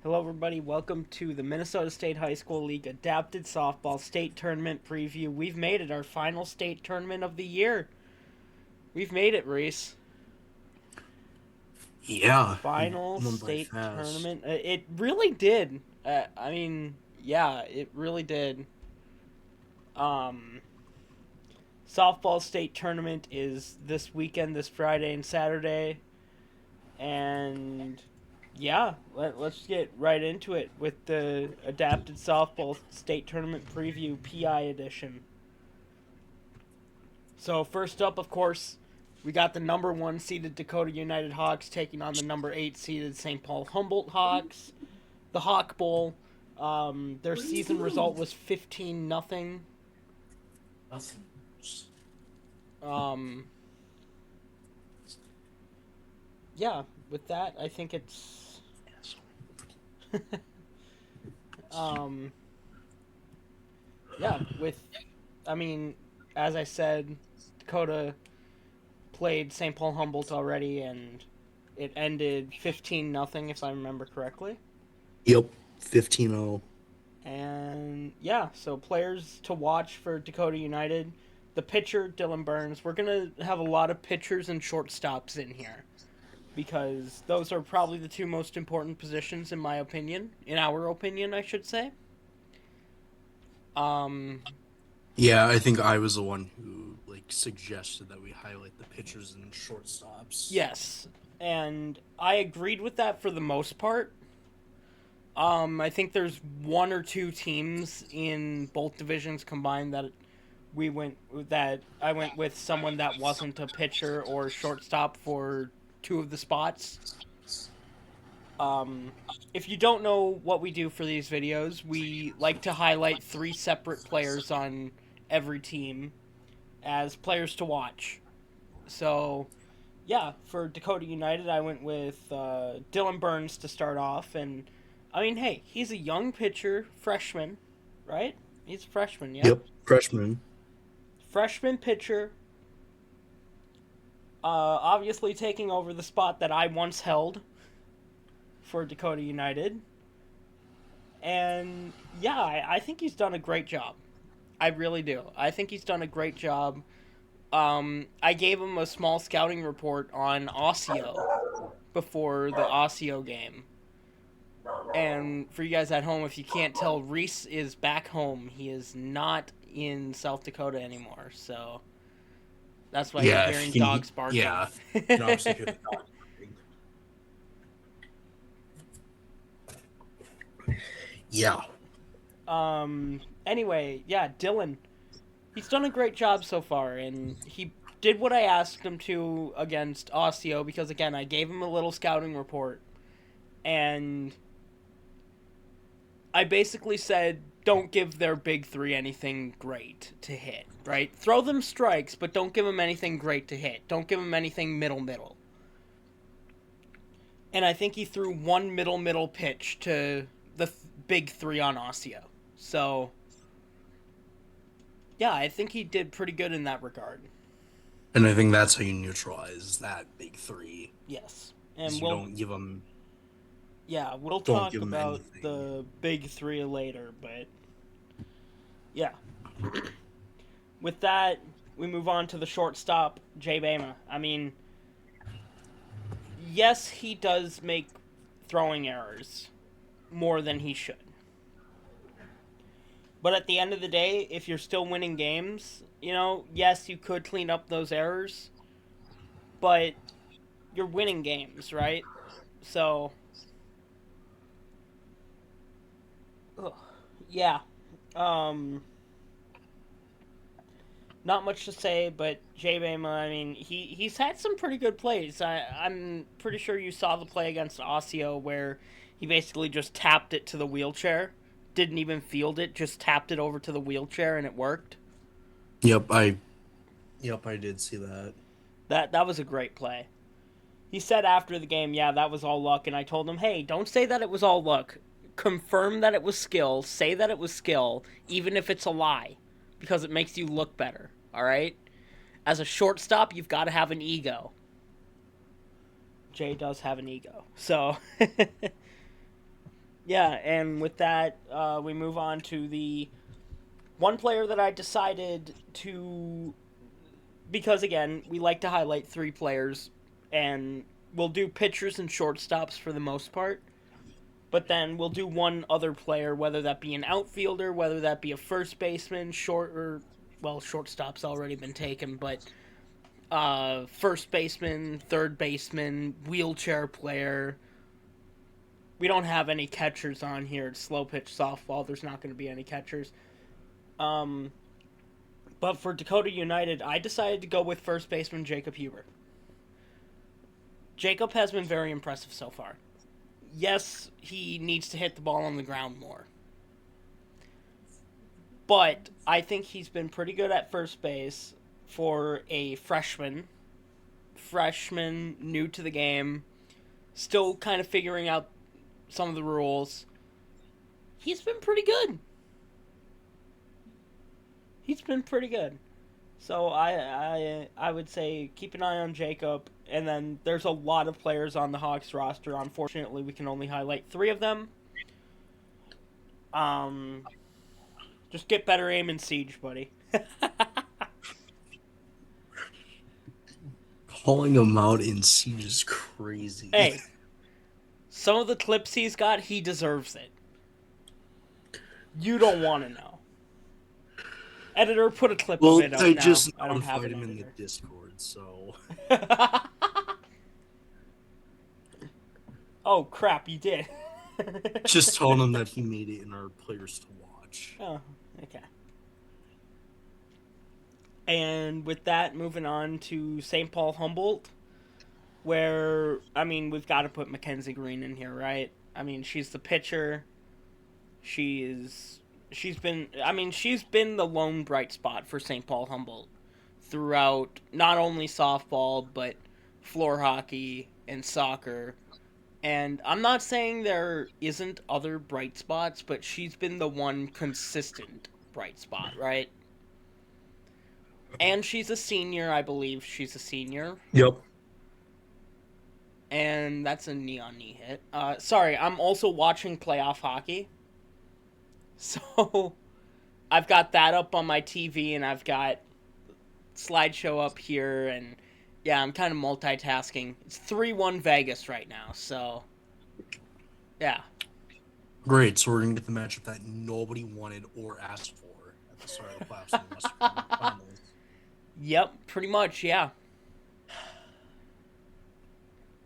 Hello, everybody. Welcome to the Minnesota State High School League Adapted Softball State Tournament Preview. We've made it, our final state tournament of the year. We've made it, Reese. Yeah, Final went by state fast. tournament. It really did. Yeah, it really did. Um, Softball state tournament is this weekend, this Friday and Saturday. And yeah, let's get right into it with the Adapted Softball State Tournament Preview PI edition. So, first up, of course, we got the number 1 seeded Dakota United Hawks taking on the number 8 seeded St. Paul Humboldt Hawks. The Hawk Bowl. Their season result was 15 nothing. Nothing. Um, yeah, with that, I think it's. um, yeah, with. I mean, as I said, Dakota played St. Paul Humboldt already, and it ended 15 nothing, if I remember correctly. Yep, 15-0. And yeah, so players to watch for Dakota United. The pitcher, Dylan Burns. We're going to have a lot of pitchers and shortstops in here because those are probably the two most important positions in my opinion. In our opinion, I should say. Um, Yeah, I think I was the one who suggested that we highlight the pitchers and shortstops. yes. And I agreed with that for the most part. I think there's one or two teams in both divisions combined that I went with someone that wasn't a pitcher or shortstop for two of the spots. Um, if you don't know what we do for these videos, we like to highlight three separate players on every team as players to watch. So, yeah, for Dakota United, I went with Dylan Burns to start off. And, I mean, hey, he's a young pitcher, freshman, right? He's a freshman, yep. Yep, freshman. Freshman pitcher, obviously taking over the spot that I once held for Dakota United. And yeah, I think he's done a great job. I really do. I think he's done a great job. I gave him a small scouting report on Osseo before the Osseo game. And for you guys at home, if you can't tell, Reese is back home. He is not in South Dakota anymore. So that's why you're Yeah, hearing dogs barking. yeah. You can obviously hear the dog barking. Yeah. Anyway, yeah, Dylan. He's done a great job so far, and he did what I asked him to against Osseo because, again, I gave him a little scouting report, and I basically said, don't give their big three anything great to hit, right? Throw them strikes, but don't give them anything great to hit. Don't give them anything middle. And I think he threw one middle pitch to the big three on Osseo. So, yeah, I think he did pretty good in that regard. And I think that's how you neutralize that big three. Yes. Is And you don't give them we'll don't talk give them about anything. the big three later, but yeah. With that, we move on to the shortstop, Jay Bama. I mean, yes, he does make throwing errors more than he should. But at the end of the day, if you're still winning games, yes, you could clean up those errors, but you're winning games, right? So, ugh, yeah. Um, Not much to say, but Jay Bama, I mean, he's had some pretty good plays. I'm pretty sure you saw the play against Osseo where he basically just tapped it to the wheelchair. Didn't even field it, just tapped it over to the wheelchair and it worked. Yep, I did see that. That was a great play. He said after the game, yeah, that was all luck, and I told him, hey, don't say that it was all luck. Confirm that it was skill. Say that it was skill, even if it's a lie, because it makes you look better. All right. As a shortstop, you've got to have an ego. Jay does have an ego. So, Yeah, and with that, we move on to the one player that I decided to, because again, we like to highlight three players, and we'll do pitchers and shortstops for the most part. But then we'll do one other player, whether that be an outfielder, whether that be a first baseman, shortstop's already been taken, but first baseman, third baseman, wheelchair player. We don't have any catchers on here. It's slow pitch softball. There's not going to be any catchers. Um, but for Dakota United, I decided to go with first baseman Jacob Hubert. Jacob has been very impressive so far. Yes, he needs to hit the ball on the ground more. But I think he's been pretty good at first base for a freshman. Freshman, new to the game, still kind of figuring out some of the rules. He's been pretty good. He's been pretty good. So I would say keep an eye on Jacob, and then there's a lot of players on the Hawks roster. Unfortunately, we can only highlight three of them. Um, just get better aim in Siege, buddy. Calling him out in Siege is crazy. Hey, some of the clips he's got, he deserves it. You don't want to know. Editor, put a clip Well, of it up I now. just I don't have notified an him in the editor. Discord, so Oh crap! You did. just told him that he made it in our players to watch. Oh, okay. And with that, moving on to St. Paul Humboldt, where I mean we've got to put Mackenzie Green in here, right? I mean she's the pitcher. She's been the lone bright spot for St. Paul Humboldt throughout not only softball but floor hockey and soccer. And I'm not saying there isn't other bright spots, but she's been the one consistent bright spot, right? And she's a senior, I believe she's a senior. Yep. And that's a knee-on knee hit. Sorry, I'm also watching playoff hockey. So I've got that up on my TV, and I've got slideshow up here, and yeah, I'm kind of multitasking. It's 3-1 Vegas right now, so yeah. Great, so we're gonna get the matchup that nobody wanted or asked for at the start of the playoffs in the Western Finals. Yep, pretty much, yeah.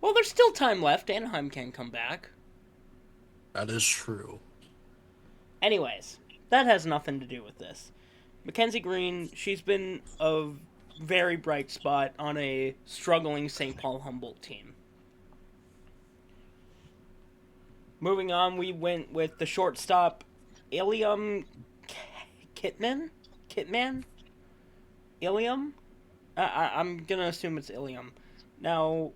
Well, there's still time left. Anaheim can come back. That is true. Anyways, that has nothing to do with this. Mackenzie Green, she's been a very bright spot on a struggling St. Paul Humboldt team. Moving on, we went with the shortstop, Ilium Kitman? Ilium? I'm going to assume it's Ilium. Now,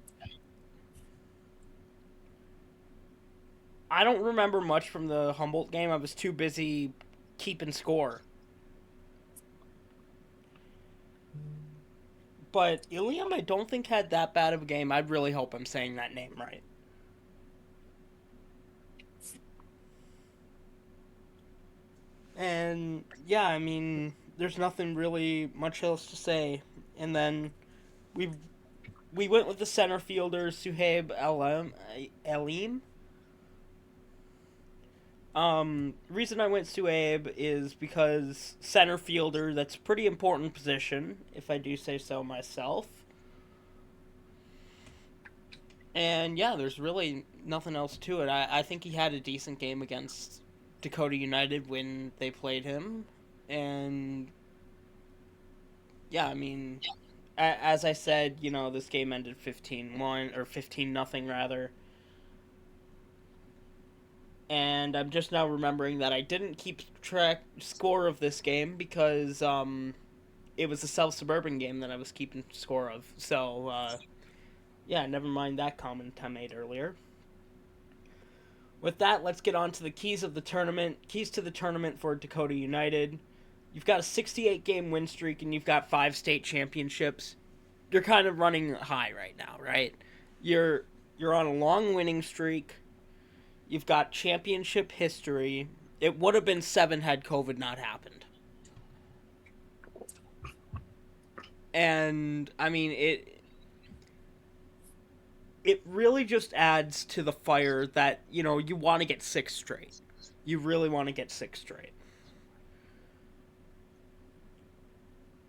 I don't remember much from the Humboldt game. I was too busy keeping score. But Ilium, I don't think had that bad of a game. I really hope I'm saying that name right. And yeah, I mean, there's nothing really much else to say. And then we went with the center fielder Suhaib Elim. Reason I went Suhaib is because center fielder, that's a pretty important position, if I do say so myself. And yeah, there's really nothing else to it. I think he had a decent game against Dakota United when they played him. And yeah, I mean, as I said, you know, this game ended 15-1, or 15-0 rather. And I'm just now remembering that I didn't keep score of this game because it was a Suburban game that I was keeping score of. So yeah, never mind that comment I made earlier. With that, let's get on to the keys of the tournament. Keys to the tournament for Dakota United. You've got a 68-game win streak, and you've got 5 state championships. You're kind of running high right now, right? You're on a long winning streak. You've got championship history. It would have been 7 had COVID not happened. And I mean it really just adds to the fire that, you know, you want to get 6 straight. You really want to get 6 straight.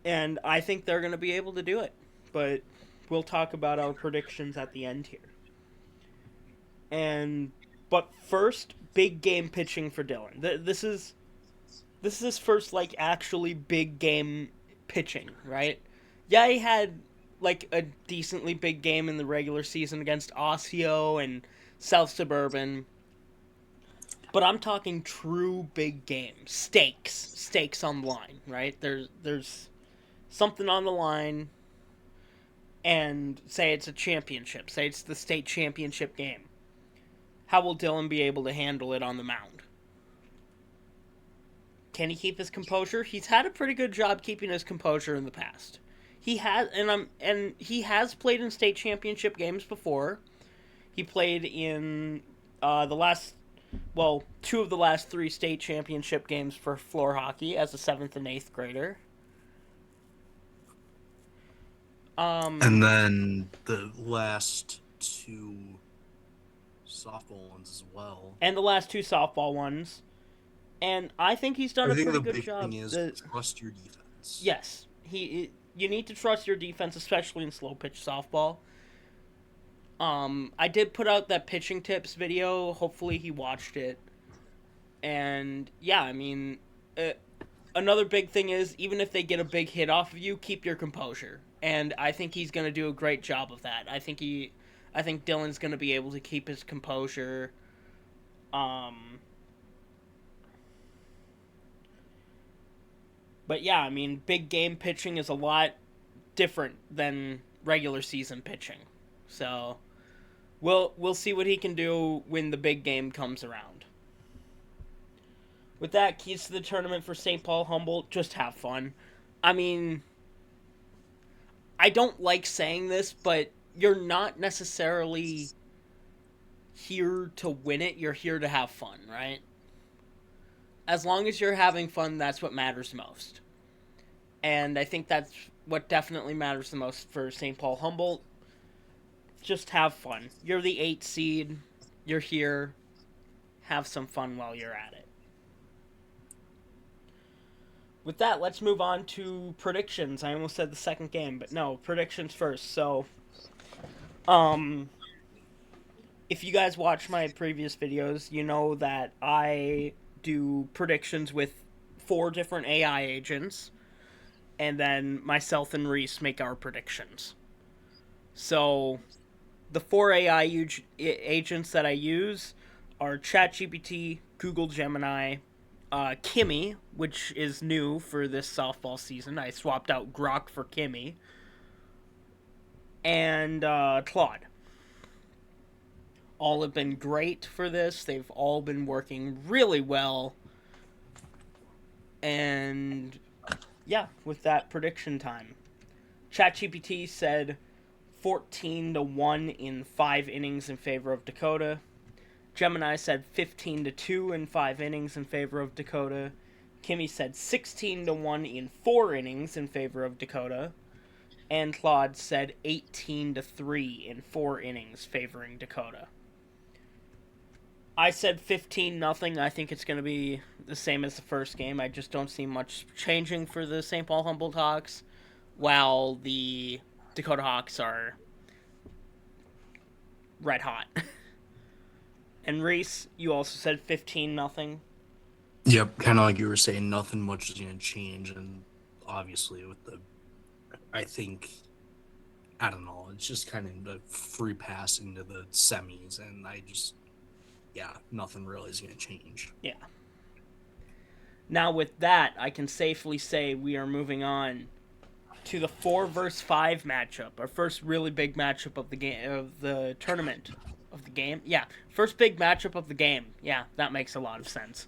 And I think they're going to be able to do it. But we'll talk about our predictions at the end here. But first, big game pitching for Dylan. This is his first like actually big game pitching, right? Yeah, he had like a decently big game in the regular season against Osseo and South Suburban. But I'm talking true big games. Stakes on the line, right? There's something on the line, and say it's a championship. Say it's the state championship game. How will Dylan be able to handle it on the mound? Can he keep his composure? He's had a pretty good job keeping his composure in the past. He has, and he has played in state championship games before. He played in two of the last 3 state championship games for floor hockey as a 7th and 8th grader. And then the last 2 softball ones as well. And the last 2 softball ones. And I think he's done a pretty good job. I think the big thing is trust your defense. Yes. You need to trust your defense, especially in slow pitch softball. I did put out that pitching tips video. Hopefully he watched it. And yeah, I mean, another big thing is even if they get a big hit off of you, keep your composure. And I think he's going to do a great job of that. I think Dylan's going to be able to keep his composure. But yeah, I mean, big game pitching is a lot different than regular season pitching. So we'll see what he can do when the big game comes around. With that, keys to the tournament for St. Paul Humboldt, just have fun. I mean, I don't like saying this, but you're not necessarily here to win it. You're here to have fun, right? As long as you're having fun, that's what matters most. And I think that's what definitely matters the most for St. Paul Humboldt. Just have fun. You're the 8th seed. You're here. Have some fun while you're at it. With that, let's move on to predictions. I almost said the second game, but no, predictions first. So, if you guys watch my previous videos, you know that I do predictions with 4 different AI agents, and then myself and Reese make our predictions. So, the 4 AI agents that I use are ChatGPT, Google Gemini, Kimmy, which is new for this softball season. I swapped out Grok for Kimmy, and Claude. All have been great for this. They've all been working really well. And yeah, with that prediction time. ChatGPT said 14-1 in 5 innings in favor of Dakota. Gemini said 15-2 in 5 innings in favor of Dakota. Kimmy said 16-1 in 4 innings in favor of Dakota. And Claude said 18-3 in 4 innings favoring Dakota. I said 15-0. I think it's going to be the same as the first game. I just don't see much changing for the St. Paul Humboldt Hawks, while the Dakota Hawks are red hot. And Reese, you also said 15-0. Yep, kind of like you were saying, nothing much is going to change, and obviously with the, I think, I don't know, it's just kind of a free pass into the semis, and nothing really is going to change. Yeah. Now with that, I can safely say we are moving on to the 4 versus 5 matchup, our first really big matchup of the game, of the tournament, of the game. Yeah, first big matchup of the game. Yeah, that makes a lot of sense.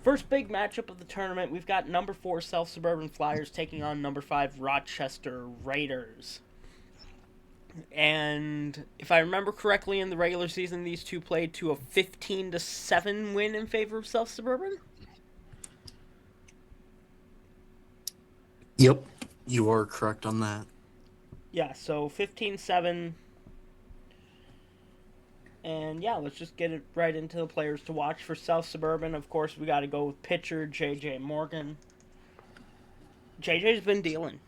First big matchup of the tournament, we've got number 4 South Suburban Flyers taking on number 5 Rochester Raiders. And if I remember correctly, in the regular season, these two played to a 15-7 win in favor of South Suburban. Yep, you are correct on that. Yeah, so 15-7. And yeah, let's just get it right into the players to watch for South Suburban. Of course, we got to go with pitcher JJ Morgan. JJ's been dealing.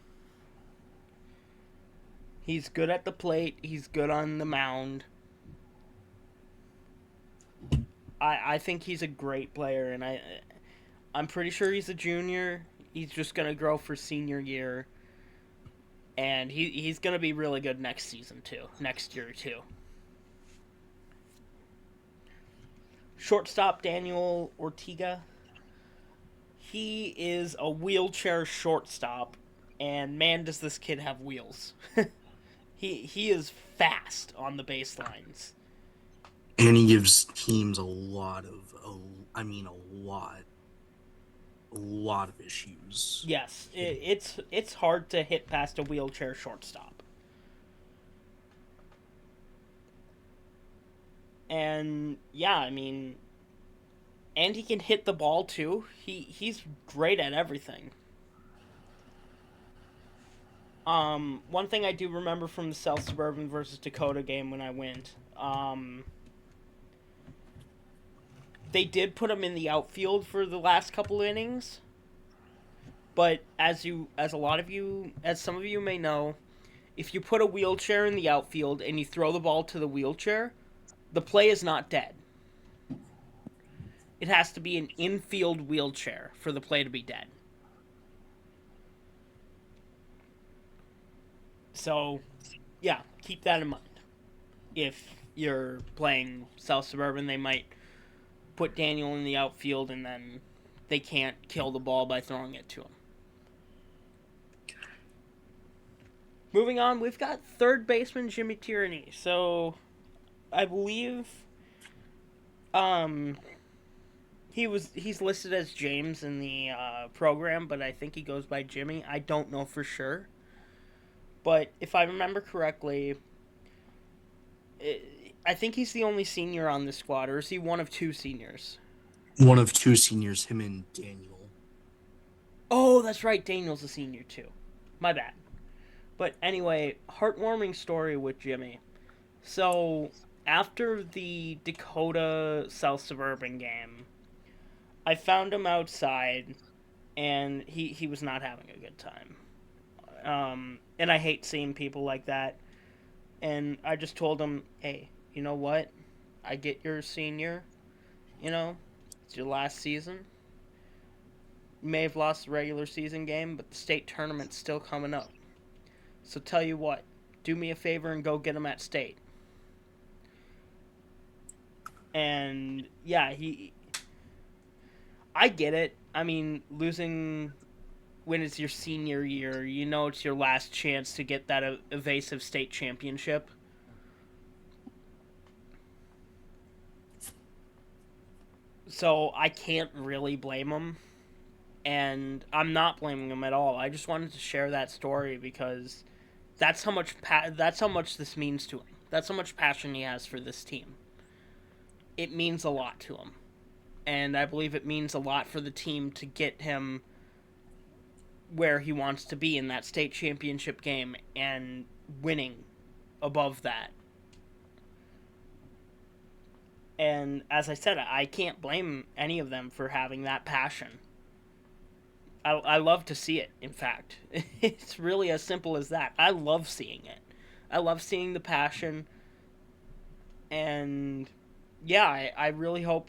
He's good at the plate. He's good on the mound. I think he's a great player, and I'm pretty sure he's a junior. He's just gonna grow for senior year, and he's gonna be really good next season too. Next year too. Shortstop Daniel Ortega. He is a wheelchair shortstop, and man, does this kid have wheels. He is fast on the baselines. And he gives teams a lot of, I mean, a lot of issues. Yes, it's hard to hit past a wheelchair shortstop. And yeah, I mean, and he can hit the ball too. He's great at everything. One thing I do remember from the South Suburban versus Dakota game when I went, they did put him in the outfield for the last couple innings. But as some of you may know, if you put a wheelchair in the outfield and you throw the ball to the wheelchair, the play is not dead. It has to be an infield wheelchair for the play to be dead. So, yeah, keep that in mind. If you're playing South Suburban, they might put Daniel in the outfield and then they can't kill the ball by throwing it to him. Moving on, we've got third baseman Jimmy Tierney. So, I believe um he's listed as James in the program, but I think he goes by Jimmy. I don't know for sure. But if I remember correctly, I think he's the only senior on the squad, or is he one of two seniors? One of two seniors, him and Daniel. Oh, that's right. Daniel's a senior too. My bad. But anyway, heartwarming story with Jimmy. So after the Dakota South Suburban game, I found him outside, and he was not having a good time. And I hate seeing people like that. And I just told him, hey, you know what? I get you're a senior. You know, it's your last season. You may have lost the regular season game, but the state tournament's still coming up. So tell you what, do me a favor and go get him at state. And yeah, I get it. I mean, losing when it's your senior year, you know it's your last chance to get that evasive state championship. So I can't really blame him. And I'm not blaming him at all. I just wanted to share that story because that's how much this means to him. That's how much passion he has for this team. It means a lot to him. And I believe it means a lot for the team to get him where he wants to be in that state championship game and winning above that. And as I said, I can't blame any of them for having that passion. I love to see it, in fact. It's really as simple as that. I love seeing it. I love seeing the passion. And yeah, I really hope,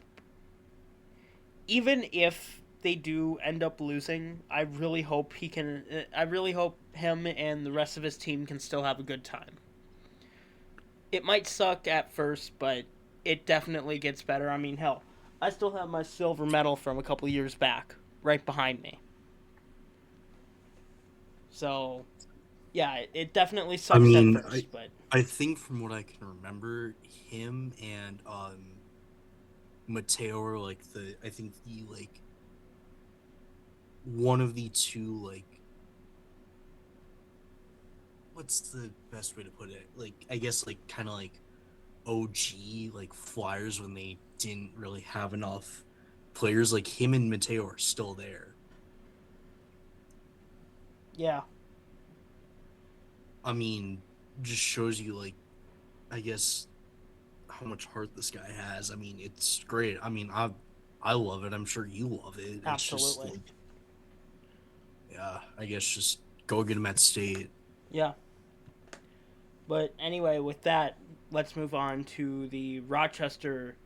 even if they do end up losing, I really hope he can. I really hope him and the rest of his team can still have a good time. It might suck at first, but it definitely gets better. I mean, hell, I still have my silver medal from a couple years back right behind me. So, yeah, it definitely I sucks at mean, first, but I think from what I can remember, him and Mateo are like I think the like one of the two like what's the best way to put it? Like, I guess, like, kind of like OG, like, Flyers when they didn't really have enough players. Like, him and Mateo are still there. Yeah. I mean, just shows you, like, I guess, how much heart this guy has. I mean, it's great. I mean, I love it. I'm sure you love it. It's just, Absolutely. like, yeah, I guess just go get him at state. Yeah. But anyway, with that, let's move on to the Rochester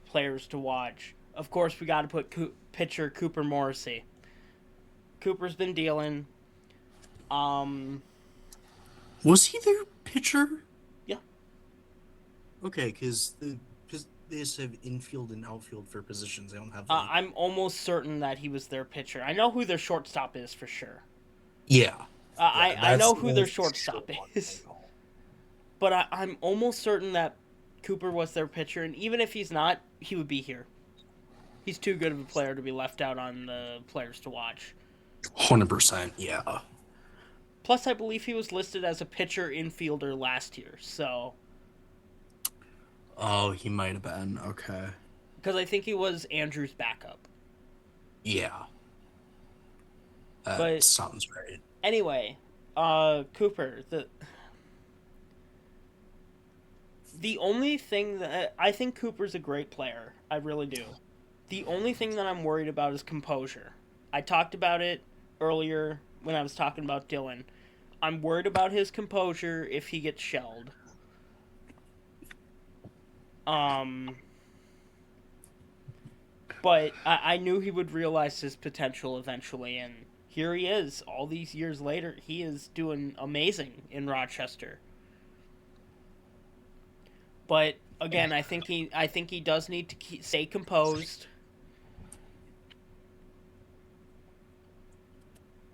players to watch. Of course, we got to put pitcher Cooper Morrissey. Cooper's been dealing. Um, Was he their pitcher? yeah. Okay, because they just have infield and outfield for positions. They don't have like I'm almost certain that he was their pitcher. I know who their shortstop is for sure. yeah, yeah. I That's know the who only their for sure shortstop one I is. know. But I'm almost certain that Cooper was their pitcher, and even if he's not, he would be here. He's too good of a player to be left out on the players to watch. 100%. Yeah. Plus, I believe he was listed as a pitcher infielder last year, so Oh, he might have been. Okay. because I think he was Andrew's backup. Yeah. That But sounds right. anyway, Cooper, the only thing that I think Cooper's a great player, I really do. The only thing that I'm worried about is composure. I talked about it earlier when I was talking about Dylan. I'm worried about his composure if he gets shelled. Um, but I knew he would realize his potential eventually, and here he is. All these years later, he is doing amazing in Rochester. But again, I think he does need to stay composed.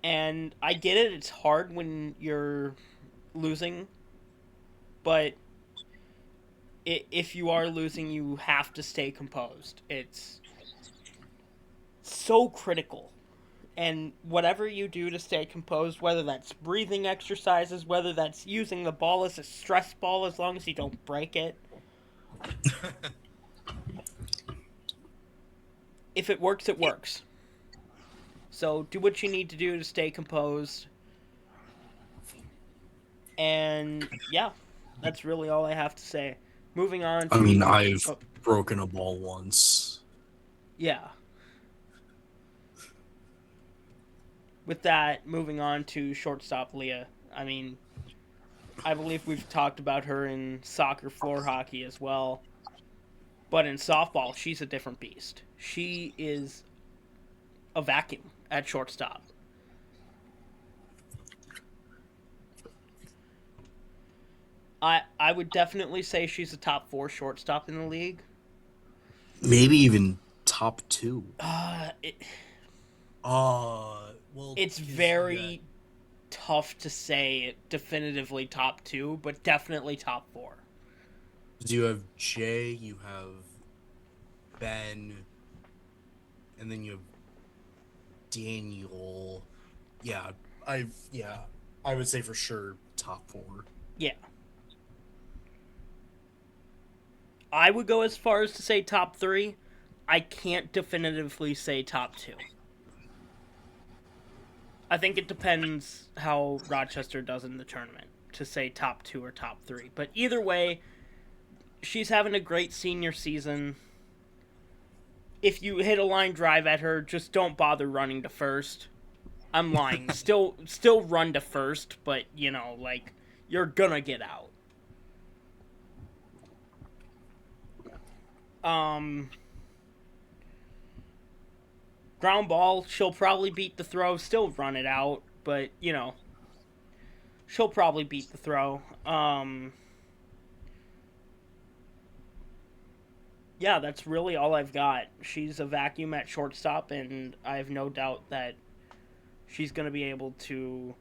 And I get it; it's hard when you're losing, but if you are losing, you have to stay composed. It's so critical. And whatever you do to stay composed, whether that's breathing exercises, whether that's using the ball as a stress ball as long as you don't break it, if it works, it works. So do what you need to do to stay composed. And yeah, that's really all I have to say. Moving on I mean, to. I've Oh, broken a ball once. yeah. With that, moving on to shortstop Leah. I mean, I believe we've talked about her in soccer floor hockey as well. But in softball, she's a different beast. She is a vacuum at shortstop. I would definitely say she's a top 4 shortstop in the league. Maybe even top 2. It, Well, it's because you got very tough to say definitively top 2, but definitely top 4. you have Jay, you have Ben, and then you have Daniel. Yeah, I would say for sure top 4. Yeah. I would go as far as to say top 3. I can't definitively say top 2. I think it depends how Rochester does in the tournament to say top 2 or top 3. But either way, she's having a great senior season. If you hit a line drive at her, just don't bother running to first. I'm lying. Still run to first, but you know, like you're gonna get out. Ground ball, she'll probably beat the throw, still run it out, but you know, she'll probably beat the throw. Yeah, that's really all I've got. She's a vacuum at shortstop, and I have no doubt that she's going to be able to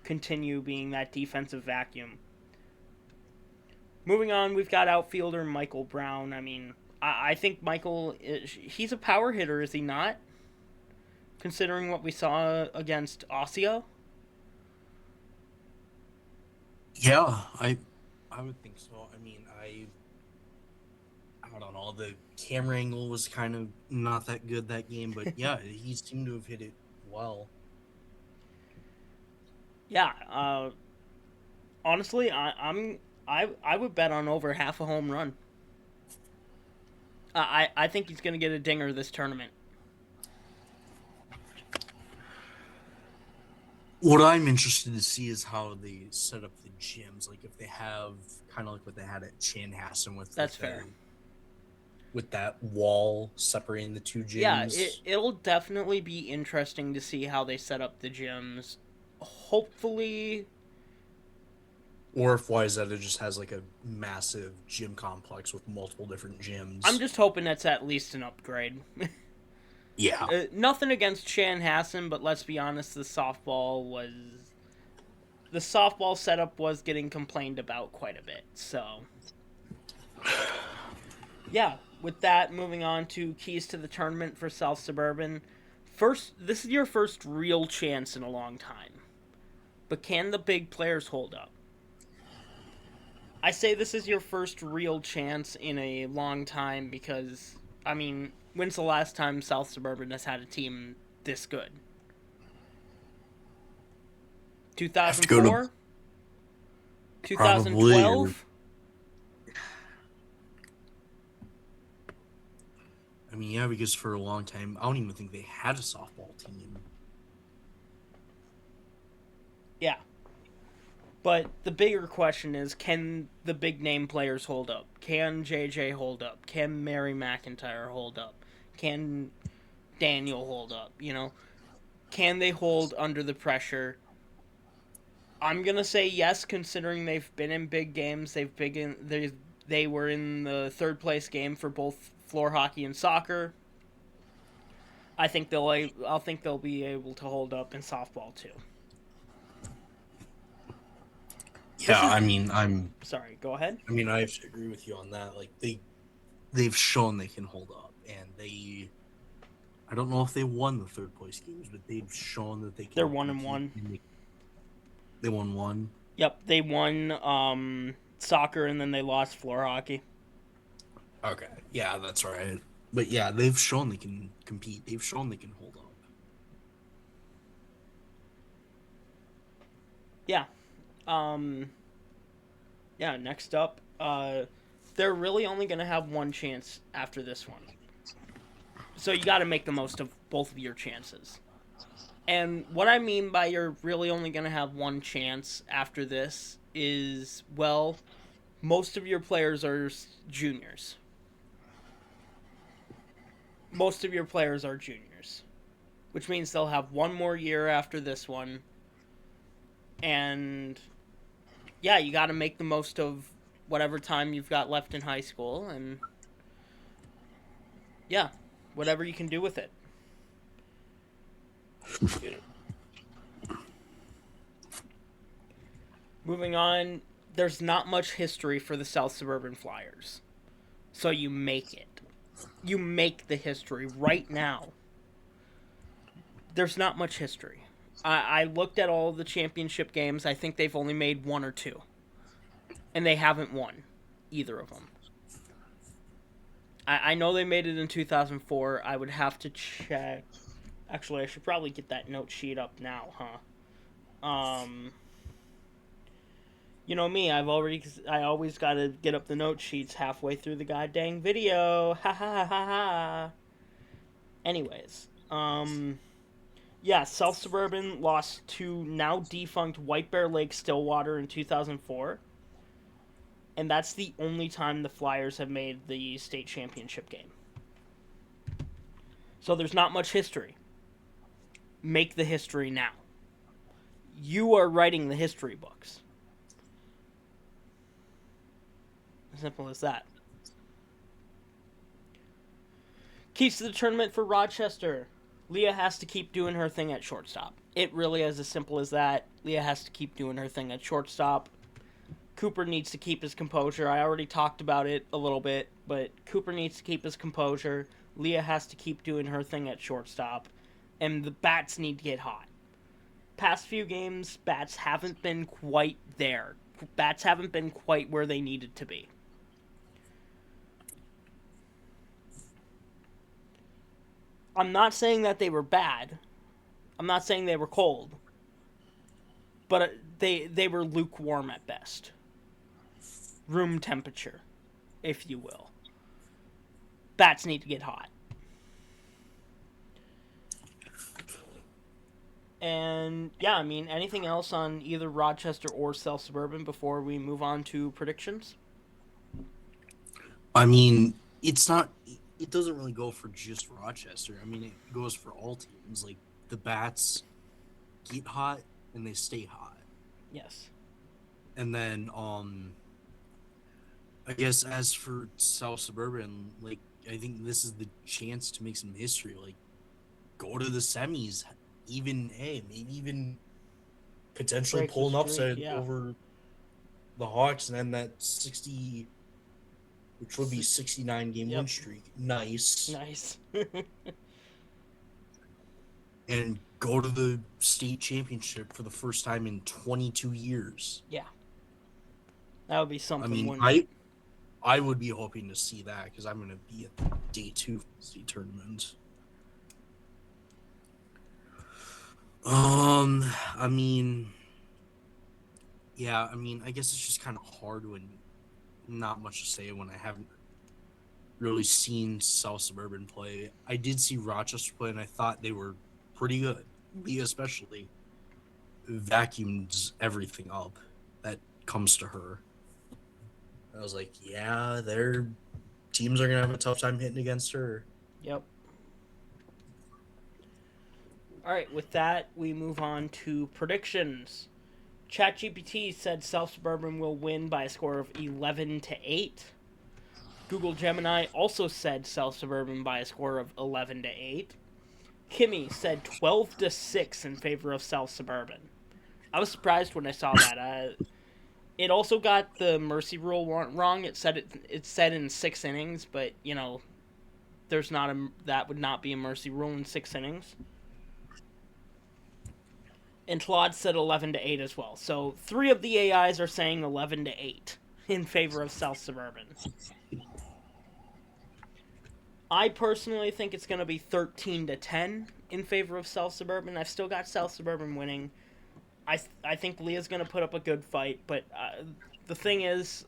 continue being that defensive vacuum. Moving on, we've got outfielder Michael Brown. I mean, I think Michael, he's a power hitter, is he not? Considering what we saw against Osseo? Yeah, I would think so. I mean, I don't know. The camera angle was kind of not that good that game, but yeah, he seemed to have hit it well. Yeah, honestly, I would bet on over half a home run. I think he's going to get a dinger this tournament. What I'm interested to see is how they set up the gyms. Like if they have kind of like what they had at Chanhassen with That's fair. with that wall separating the two Yeah, gyms, it'll definitely be interesting to see how they set up the gyms. Hopefully, or if YZ just has like a massive gym complex with multiple different I'm gyms. just hoping that's at least an upgrade. Yeah, Nothing against Chanhassen, but let's be honest, the softball setup was getting complained about quite a bit. So, yeah, with that, moving on to keys to the tournament for South Suburban. First, this is your first real chance in a long time. But can the big players hold up? I say this is your first real chance in a long time because, I mean, when's the last time South Suburban has had a team this good? I have to go to 2004? probably. 2012? I mean, yeah, because for a long time, I don't even think they had a softball team. Yeah. But the bigger question is, can the big name players hold up? Can JJ hold up? Can Mary McIntyre hold up? Can Daniel hold up? Can they hold under the pressure? I'm gonna say yes, considering they've been in big games. They were in the third place game for both floor hockey and soccer. I think they'll be able to hold up in softball too. This Yeah, is I mean, sorry. Go ahead. I have to agree with you on that. Like they've shown they can hold up, and I don't know if they won the third place games, but they've shown that they They're can 1-1. compete. They won one. Yep, they won soccer and then they lost floor hockey. Okay, yeah, that's right. But yeah, they've shown they can compete. They've shown they can hold up. Yeah. Um, yeah. Next up, they're really only gonna have one chance after this one, so you got to make the most of both of your chances. And what I mean by you're really only gonna have one chance after this is, well, most of your players are juniors. Most of your players are juniors, which means they'll have one more year after this one. And yeah, you got to make the most of whatever time you've got left in high school, and yeah, whatever you can do with it. Moving on, there's not much history for the South Suburban Flyers. So you make it. You make the history right now. There's not much history. I looked at all the championship games. I think they've only made one or two. And they haven't won either of them. I know they made it in 2004. I would have to check. Actually, I should probably get that note sheet up now, huh? You know me, I always gotta get up the note sheets halfway through the goddamn video. Ha ha ha ha ha. Anyways, yeah, South Suburban lost to now defunct White Bear Lake Stillwater in 2004, and that's the only time the Flyers have made the state championship game. So there's not much history. Make the history now. You are writing the history books. Simple as that. Keys to the tournament for Rochester. Leah has to keep doing her thing at shortstop. It really is as simple as that. Leah has to keep doing her thing at shortstop. Cooper needs to keep his composure. I already talked about it a little bit, but Cooper needs to keep his composure. Leah has to keep doing her thing at shortstop. And the bats need to get hot. Past few games, bats haven't been quite there bats haven't been quite where they needed to be. I'm not saying that they were bad. I'm not saying they were cold. But they were lukewarm at best. Room temperature, if you will. Bats need to get hot. And yeah, I mean, anything else on either Rochester or South Suburban before we move on to predictions? I mean, it's not. It doesn't really go for just Rochester. I mean, it goes for all teams. Like the bats get hot and they stay hot. Yes. And then, I guess as for South Suburban, like I think this is the chance to make some history. Like, go to the semis, maybe even potentially Break the pull an streak, upset yeah. over the Hawks, and then that 60, which would be 69 game win streak. Nice. And go to the state championship for the first time in 22 years. Yeah. That would be something. I mean, I would be hoping to see that because I'm going to be at the day 2 state tournament. I mean, yeah, I mean, I guess it's just kind of hard when not much to say when I haven't really seen South Suburban play. I did see Rochester play, and I thought they were pretty good. Leah especially vacuums everything up that comes to her. I was like, yeah, their teams are going to have a tough time hitting against her. Yep. All right, with that, we move on to predictions. ChatGPT said South Suburban will win by a score of 11-8. Google Gemini also said South Suburban by a score of 11-8. Kimmy said 12-6 in favor of South Suburban. I was surprised when I saw that. It also got the mercy rule wrong. It said in 6 innings, but that would not be a mercy rule in 6 innings. And Claude said 11-8 as well. So 3 of the AIs are saying 11-8 in favor of South Suburban. I personally think it's going to be 13-10 in favor of South Suburban. I've still got South Suburban winning. I think Leah's going to put up a good fight, but the thing is,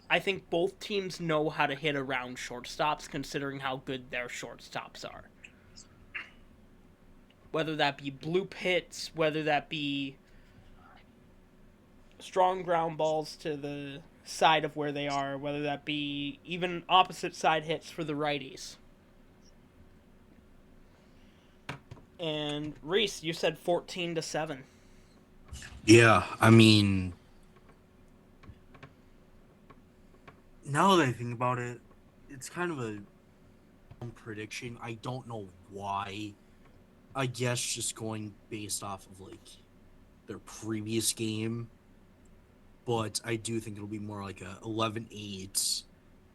I think both teams know how to hit around shortstops, considering how good their shortstops are. Whether that be bloop hits, whether that be strong ground balls to the side of where they are, whether that be even opposite side hits for the righties. And Reese, you said 14-7. Yeah, I mean, now that I think about it, it's kind of a prediction. I don't know why. I guess just going based off of like their previous game, but I do think it'll be more like a 11-8,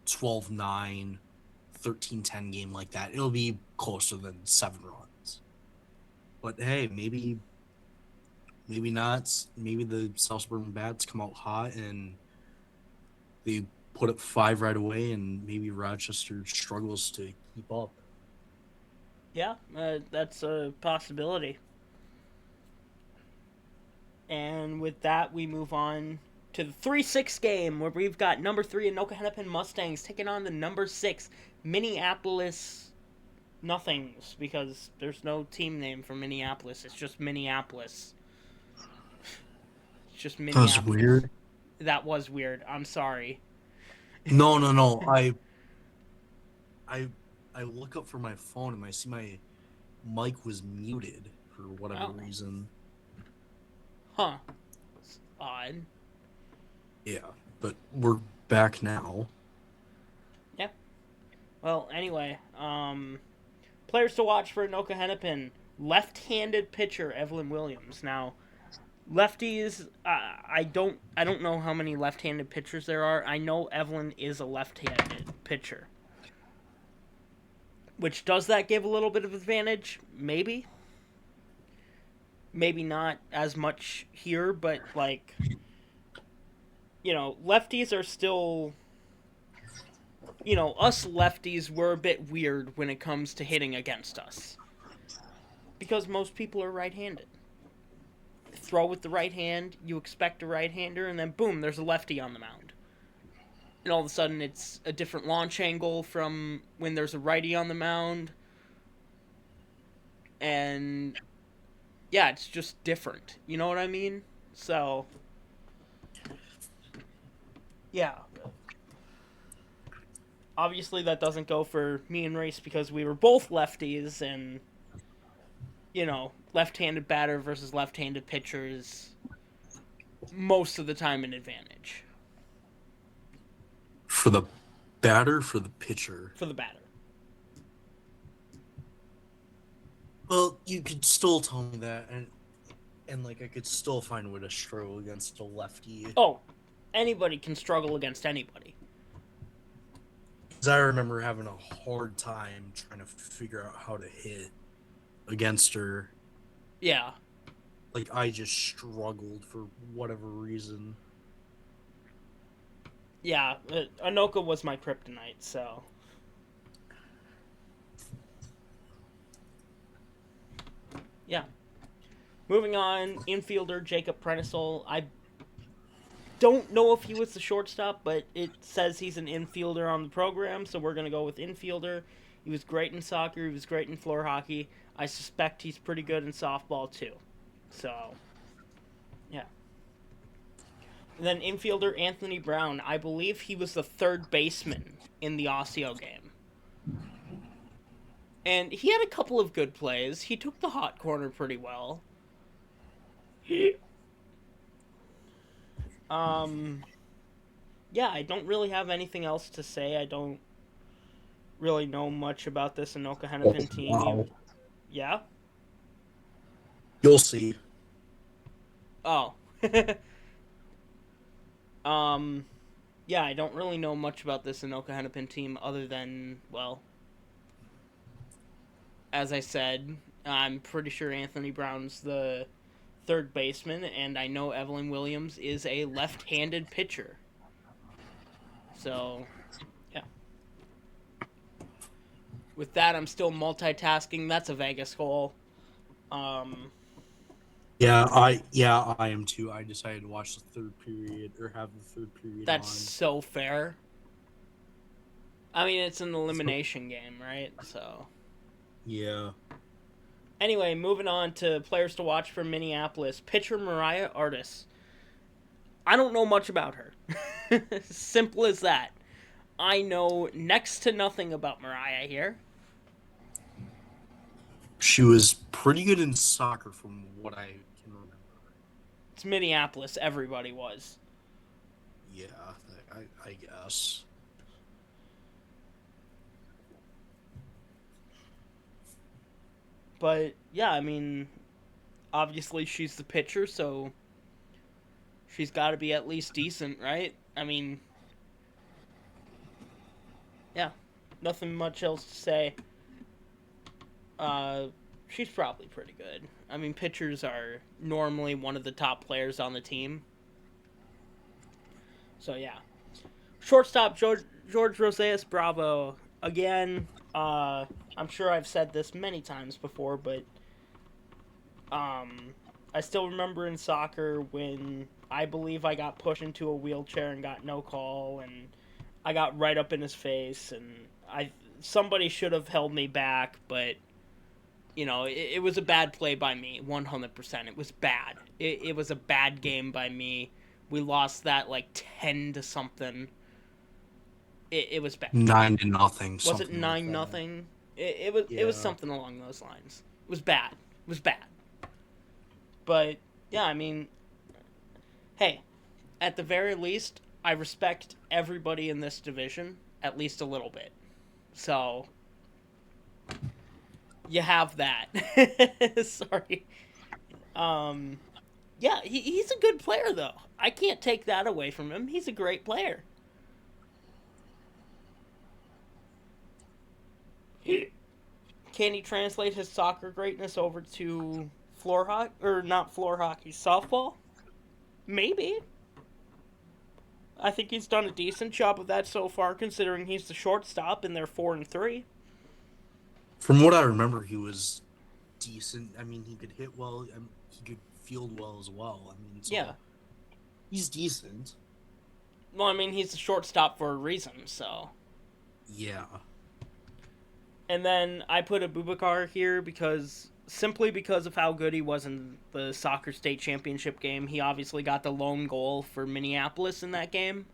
12-9, 13-10 game like that. It'll be closer than 7 runs. But hey, maybe not. Maybe the South Suburban Bats come out hot and they put up 5 right away, and maybe Rochester struggles to keep up. Yeah, that's a possibility. And with that, we move on to the 3-6 game, where we've got number 3 Anoka-Hennepin Mustangs taking on the number 6 Minneapolis Nothings, because there's no team name for Minneapolis. It's just Minneapolis. It's just Minneapolis. That was weird. That was weird. I'm sorry. No. I look up for my phone and I see my mic was muted for whatever reason. Huh. It's odd. Yeah, but we're back now. Yeah. Well, anyway, players to watch for Anoka-Hennepin. Left-handed pitcher Evelyn Williams. Now, lefties, I don't know how many left-handed pitchers there are. I know Evelyn is a left-handed pitcher. Which, does that give a little bit of advantage? Maybe. Maybe not as much here, but, like, lefties are still, us lefties were a bit weird when it comes to hitting against us. Because most people are right-handed. Throw with the right hand, you expect a right-hander, and then boom, there's a lefty on the mound. And all of a sudden it's a different launch angle from when there's a righty on the mound. And yeah, it's just different. You know what I mean? So, yeah. Obviously that doesn't go for me and Race because we were both lefties, and left-handed batter versus left-handed pitcher is most of the time an advantage. For the batter, for the pitcher? For the batter. Well, you could still tell me that, and like I could still find a way to struggle against a lefty. Oh, anybody can struggle against anybody. Because I remember having a hard time trying to figure out how to hit against her. Yeah. Like, I just struggled for whatever reason. Yeah, Anoka was my kryptonite, so. Yeah. Moving on, infielder Jacob Prenissel. I don't know if he was the shortstop, but it says he's an infielder on the program, so we're going to go with infielder. He was great in soccer. He was great in floor hockey. I suspect he's pretty good in softball, too. So, yeah. And then infielder Anthony Brown. I believe he was the third baseman in the Osseo game. And he had a couple of good plays. He took the hot corner pretty well. Yeah, I don't really have anything else to say. I don't really know much about this Anoka-Hennepin team. Wow. Yeah? You'll see. Oh. Yeah, I don't really know much about this Anoka-Hennepin team other than, well, as I said, I'm pretty sure Anthony Brown's the third baseman, and I know Evelyn Williams is a left-handed pitcher. So, yeah. With that, I'm still multitasking. That's a Vegas goal. Yeah, I am too. I decided to watch the third period, or have the third period That's on. so fair. I mean, it's an elimination game, right? So. Yeah. Anyway, moving on to players to watch from Minneapolis. Pitcher Mariah Artis. I don't know much about her. Simple as that. I know next to nothing about Mariah here. She was pretty good in soccer from what I can remember. It's Minneapolis. Everybody was. Yeah, I guess. But, yeah, I mean, obviously she's the pitcher, so she's got to be at least decent, right? I mean, yeah, nothing much else to say. She's probably pretty good. I mean, pitchers are normally one of the top players on the team. So, yeah. Shortstop, George Rosales Bravo. Again, I'm sure I've said this many times before, but I still remember in soccer when I believe I got pushed into a wheelchair and got no call, and I got right up in his face, and somebody should have held me back, but it was a bad play by me, 100%. It was bad. It was a bad game by me. We lost that like 10 to something. It was bad. 9-0. Was it 9-0? It was something along those lines. It was bad. It was bad. But yeah, I mean, hey, at the very least, I respect everybody in this division at least a little bit. So you have that. Sorry. Yeah, he's a good player though. I can't take that away from him. He's a great player. Can he translate his soccer greatness over to floor hockey, or not floor hockey, softball? Maybe. I think he's done a decent job of that so far, considering he's the shortstop and they're 4-3. From what I remember, he was decent. I mean, he could hit well. He could field well as well. I mean, Yeah. so he's decent. Well, I mean, he's the shortstop for a reason, so. Yeah. And then I put Abubakar here simply because of how good he was in the soccer state championship game. He obviously got the lone goal for Minneapolis in that game.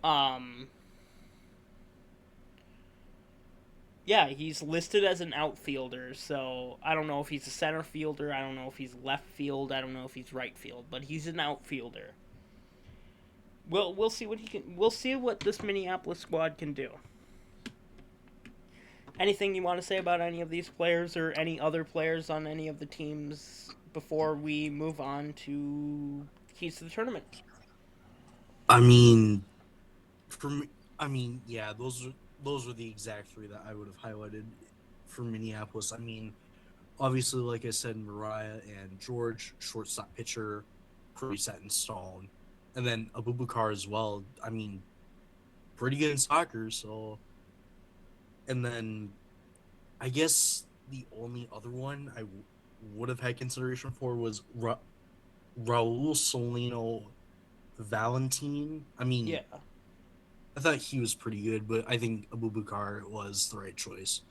Um, yeah, he's listed as an outfielder, so I don't know if he's a center fielder, I don't know if he's left field, I don't know if he's right field, but he's an outfielder. We'll see what he can. We'll see what this Minneapolis squad can do. Anything you want to say about any of these players or any other players on any of the teams before we move on to keys to the tournament? I mean, for me, I mean, yeah, those are the exact three that I would have highlighted for Minneapolis. I mean, obviously, like I said, Mariah and George, shortstop pitcher, pretty set in stone, and then Abubakar as well. I mean, pretty good in soccer. So, and then I guess the only other one would have had consideration for was Raul Solino Valentine. I mean, Yeah, I thought he was pretty good, but I think Abubakar was the right choice.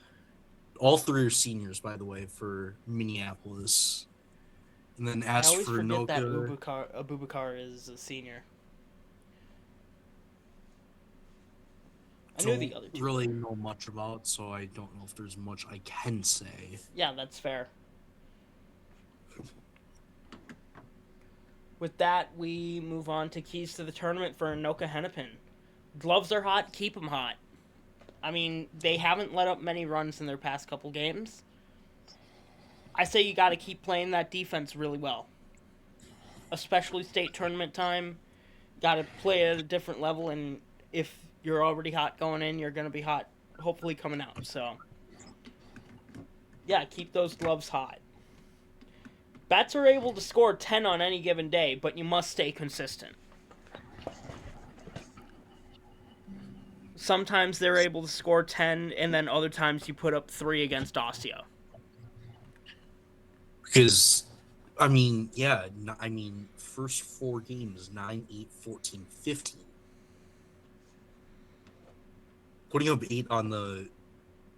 All three are seniors, by the way, for Minneapolis. And then I as always for forget that Anoka, Abubakar is a senior. I knew don't the other two really were. know much about, so I don't know if there's much I can say. Yeah, that's fair. With that, we move on to keys to the tournament for Anoka-Hennepin. Gloves are hot, keep them hot. I mean, they haven't let up many runs in their past couple games. I say you got to keep playing that defense really well, especially state tournament time. Got to play at a different level, and if you're already hot going in, you're going to be hot, hopefully coming out. So, yeah, keep those gloves hot. Bats are able to score 10 on any given day, but you must stay consistent. Sometimes they're able to score 10, and then other times you put up 3 against Osseo. Because, I mean, yeah, I mean, first 4 games, 9, 8, 14, 15. Putting up 8 on the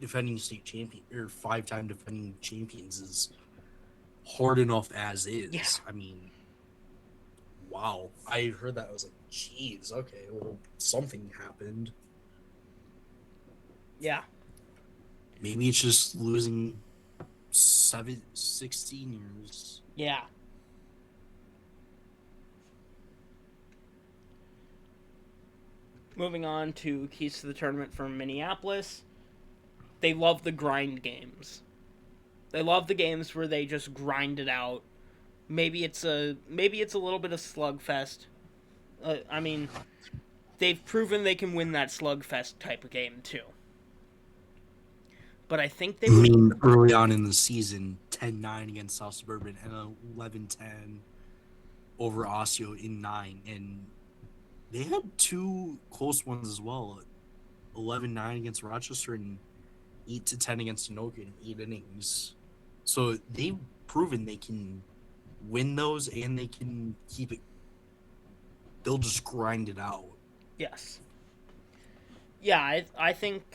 defending state champion, or 5-time defending champions is hard enough as Yeah, is. I mean, wow. I heard that. I was like, geez, okay, well, something happened. yeah, Maybe it's just losing 16 years. yeah. Moving on to keys to the tournament from Minneapolis. They love the grind games. They love the games where they just grind it out. Maybe it's a little bit of slugfest. I mean, they've proven they can win that slugfest type of game too. But I think they I would. mean, early on in the season, 10-9 against South Suburban and 11-10 over Osseo in 9. And they had 2 close ones as well. 11-9 against Rochester and 8-10 against Anoka in 8 innings. So they've proven they can win those and they can keep it. They'll just grind it out. Yes. Yeah, I think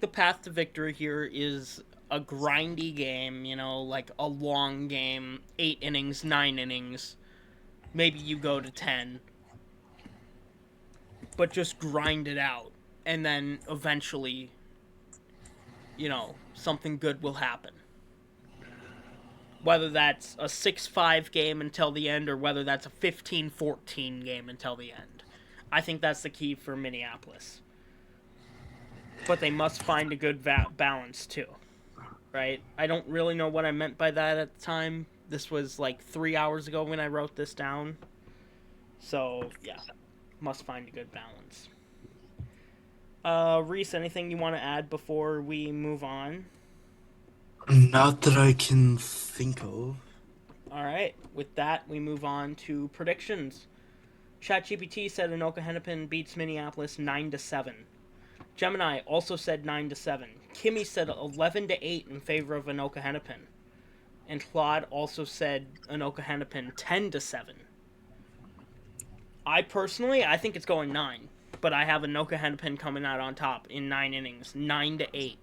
the path to victory here is a grindy game, like a long game, 8 innings, 9 innings. Maybe you go to 10, but just grind it out. And then eventually, something good will happen. Whether that's a 6-5 game until the end or whether that's a 15-14 game until the end. I think that's the key for Minneapolis. But they must find a good balance too, right? I don't really know what I meant by that at the time. This was like 3 hours ago when I wrote this down. So, yeah, must find a good balance. Reese, anything you want to add before we move on? Not that I can think of. All right. With that, we move on to predictions. ChatGPT said Anoka-Hennepin beats Minneapolis 9-7. Gemini also said 9-7. Kimmy said 11-8 in favor of Anoka-Hennepin. And Claude also said Anoka-Hennepin 10-7. I think it's going 9, but I have Anoka-Hennepin coming out on top in 9 innings, 9-8.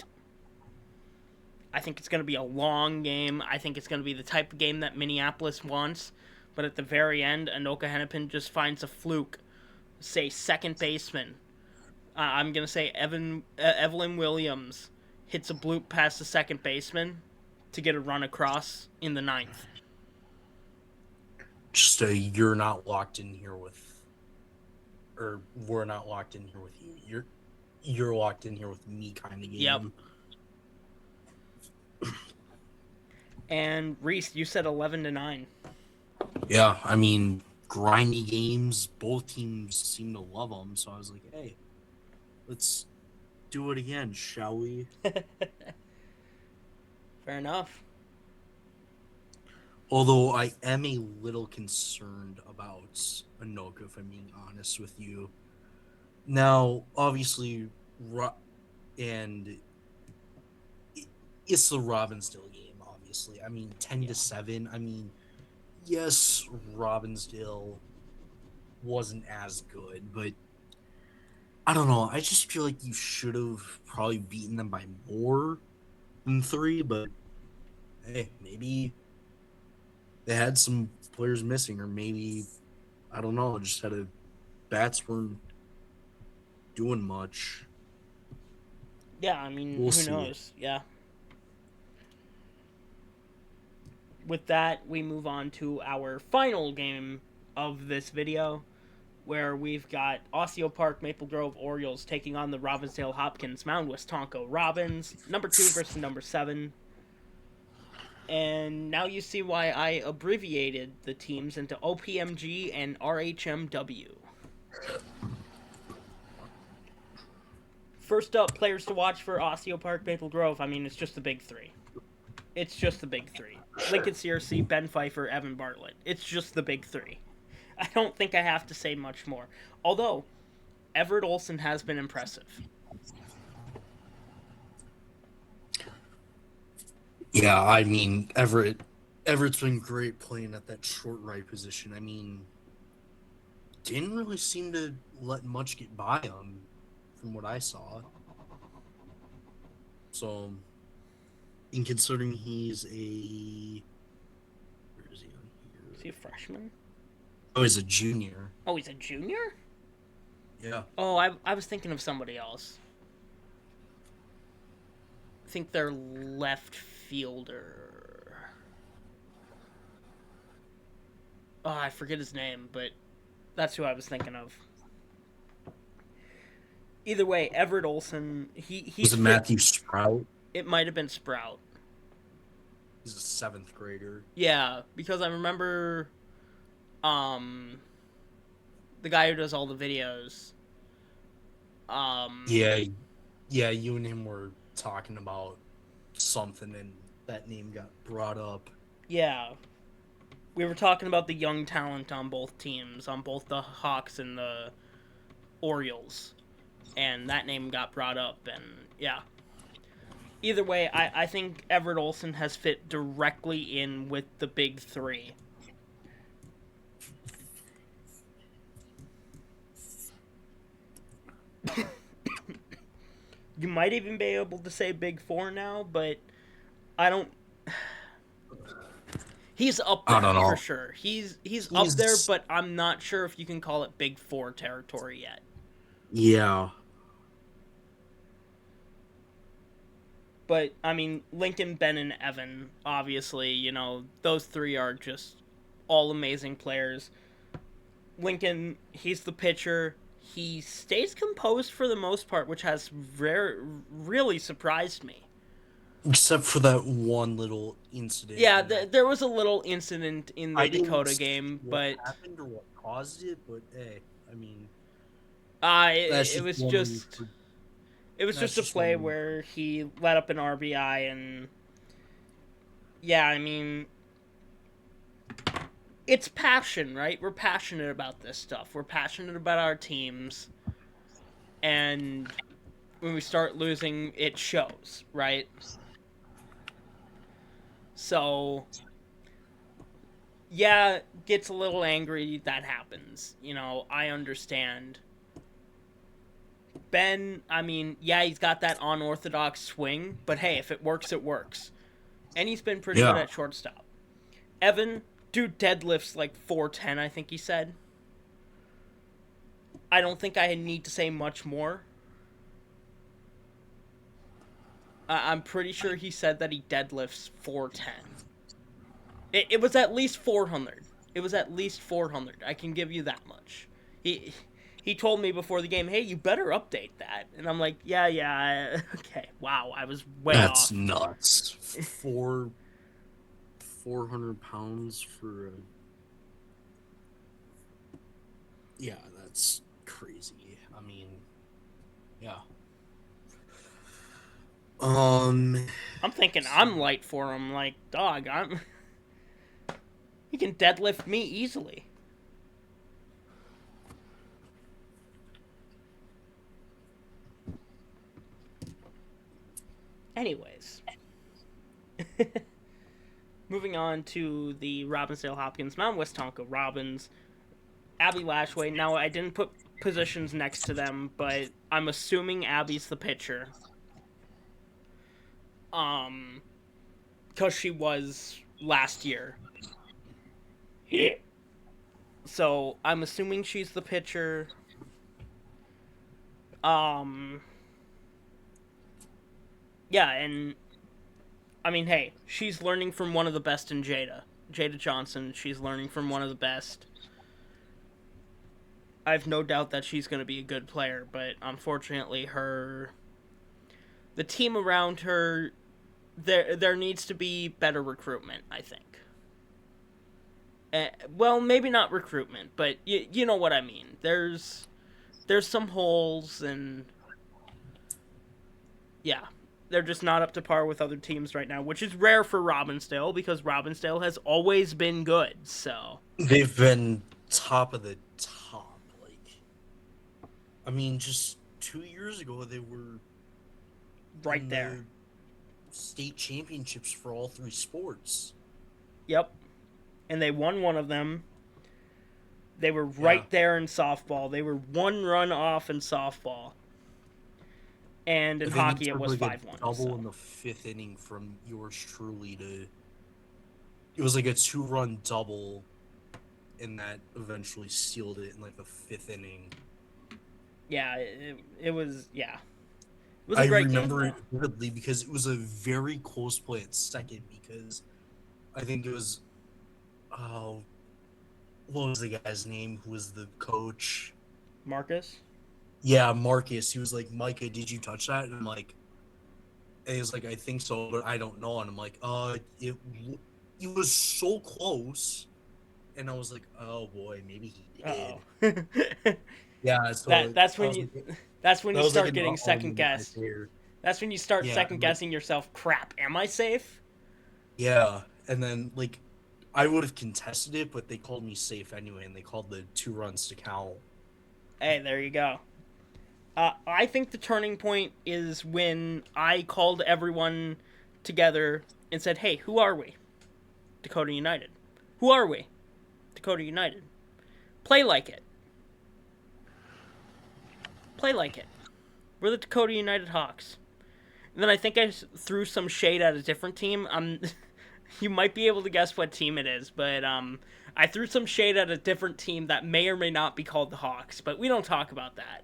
I think it's going to be a long game. I think it's going to be the type of game that Minneapolis wants, but at the very end, Anoka-Hennepin just finds a fluke. Say second baseman. I'm going to say Evelyn Williams hits a bloop past the second baseman to get a run across in the ninth. Just a you're not locked in here with, or we're not locked in here with you. You're locked in here with me kind of game. Yep. And Reese, you said 11-9. Yeah, I mean, grindy games. Both teams seem to love them, so I was like, hey, let's do it again, shall we? Fair enough. Although I am a little concerned about Anoka, if I'm being honest with you. Now, obviously, and it's the Robbinsdale game, obviously. I mean, 10-7. I mean, yes, Robbinsdale wasn't as good, but I don't know. I just feel like you should have probably beaten them by more than 3, but hey, maybe they had some players missing, or maybe, I don't know, just had a bats weren't doing much. Yeah, I mean, We'll who see. knows? Yeah. With that, we move on to our final game of this video, where we've got Osseo Park Maple Grove Orioles taking on the Robbinsdale Hopkins Mount Westonko Robins, number 2 versus number 7. And now you see why I abbreviated the teams into OPMG and RHMW. First up, players to watch for Osseo Park Maple Grove. I mean, it's just the big 3. It's just the big 3. Lincoln Searcy, Ben Pfeiffer, Evan Bartlett. It's just the big 3. I don't think I have to say much more. Although, Everett Olson has been impressive. Yeah, I mean, Everett's been great playing at that short right position. I mean, didn't really seem to let much get by him from what I saw. So, in considering he's a... Where is he on here? Is he a freshman? Oh, he's a junior. Oh, he's a junior? Yeah. Oh, I was thinking of somebody else. I think they're left fielder. Oh, I forget his name, but that's who I was thinking of. Either way, Everett Olson, he's Was it Matthew Sprout? It might have been Sprout. He's a 7th grader. Yeah, because I remember the guy who does all the videos. Yeah, you and him were talking about something and that name got brought up. Yeah. We were talking about the young talent on both teams, on both the Hawks and the Orioles. And that name got brought up, and yeah. Either way, I think Everett Olson has fit directly in with the big 3. You might even be able to say big 4 now, but I don't... He's up there for sure. He's up there, but I'm not sure if you can call it big 4 territory yet. Yeah. But, I mean, Lincoln, Ben, and Evan, obviously, you know, those 3 are just all amazing players. Lincoln, he's the pitcher. He stays composed for the most part, which has really surprised me. Except for that one little incident. Yeah, there was a little incident in the Dakota game, but... what happened or what caused it, but hey, I mean... It was just a play where he let up an RBI, and... Yeah, I mean... it's passion, right? We're passionate about this stuff. We're passionate about our teams, and when we start losing, it shows, right? So, yeah, gets a little angry. That happens. I understand. Ben, I mean, yeah, he's got that unorthodox swing, but hey, if it works, it works. And he's been pretty good Yeah. at shortstop. Evan, dude deadlifts like 410, I think he said. I don't think I need to say much more. I'm pretty sure he said that he deadlifts 410. It was at least 400. It was at least 400. I can give you that much. He told me before the game, hey, you better update that. And I'm like, yeah, okay. Wow, I was way That's off. nuts. 400 pounds for yeah, that's crazy. I mean, yeah. Um, I'm thinking I'm light for him. Like, dog, he can deadlift me easily. Anyways, moving on to the Robbinsdale Hopkins Mount West Tonka Robins, Abby Lashway. Now I didn't put positions next to them, but I'm assuming Abby's the pitcher. Because she was last year. So I'm assuming she's the pitcher. Um, yeah, and I mean, hey, she's learning from one of the best in Jada Johnson. She's learning from one of the best. I have no doubt that she's going to be a good player, but unfortunately, the team around her, there needs to be better recruitment. I think. Well, maybe not recruitment, but you know what I mean. There's some holes, and yeah, they're just not up to par with other teams right now, which is rare for Robbinsdale because Robbinsdale has always been good. So they've been top of the top. Like, I mean, just 2 years ago, they were right in there. the state championships for all three sports. Yep, and they won one of them. They were Yeah. right there in softball. They were one run off in softball. And I in think it hockey, it took was like a 5-1. double So. in the fifth inning from yours truly to. It was like a 2-run double, and that eventually sealed it in like the fifth inning. Yeah, it was, yeah. It was a I great game, remember though. it vividly because it was a very close play at second because I think it was oh what was the guy's name who was the coach? Marcus? Yeah, Marcus. He was like, Micah, did you touch that? And I'm like, and he was like, I think so, but I don't know. And I'm like, it was so close. And I was like, oh boy, maybe he Uh did. oh. Yeah, so That's I when was you. like, That's when that you was like start an getting uh-oh second moment right guess. there. That's when you start Yeah, second and like guessing yourself. Crap, am I safe? yeah, and then like I would have contested it, but they called me safe anyway, and they called the 2 runs to count. Hey, there you go. I think the turning point is when I called everyone together and said, "Hey, who are we? Dakota United. Who are we? Dakota United. Play like it. Play like it. We're the Dakota United Hawks." And then I think I threw some shade at a different team. You might be able to guess what team it is, but I threw some shade at a different team that may or may not be called the Hawks, but we don't talk about that.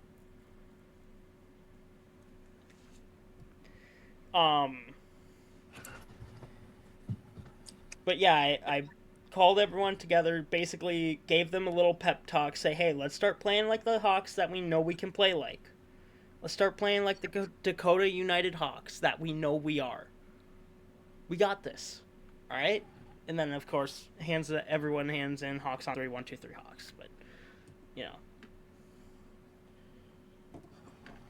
Um, but yeah, I called everyone together, basically gave them a little pep talk, say, hey, let's start playing like the Hawks that we know we can play like. Let's start playing like the Dakota United Hawks that we know we are. We got this. All right? And then, of course, everyone hands in Hawks on 3, 1, 2, 3 Hawks. But, you know.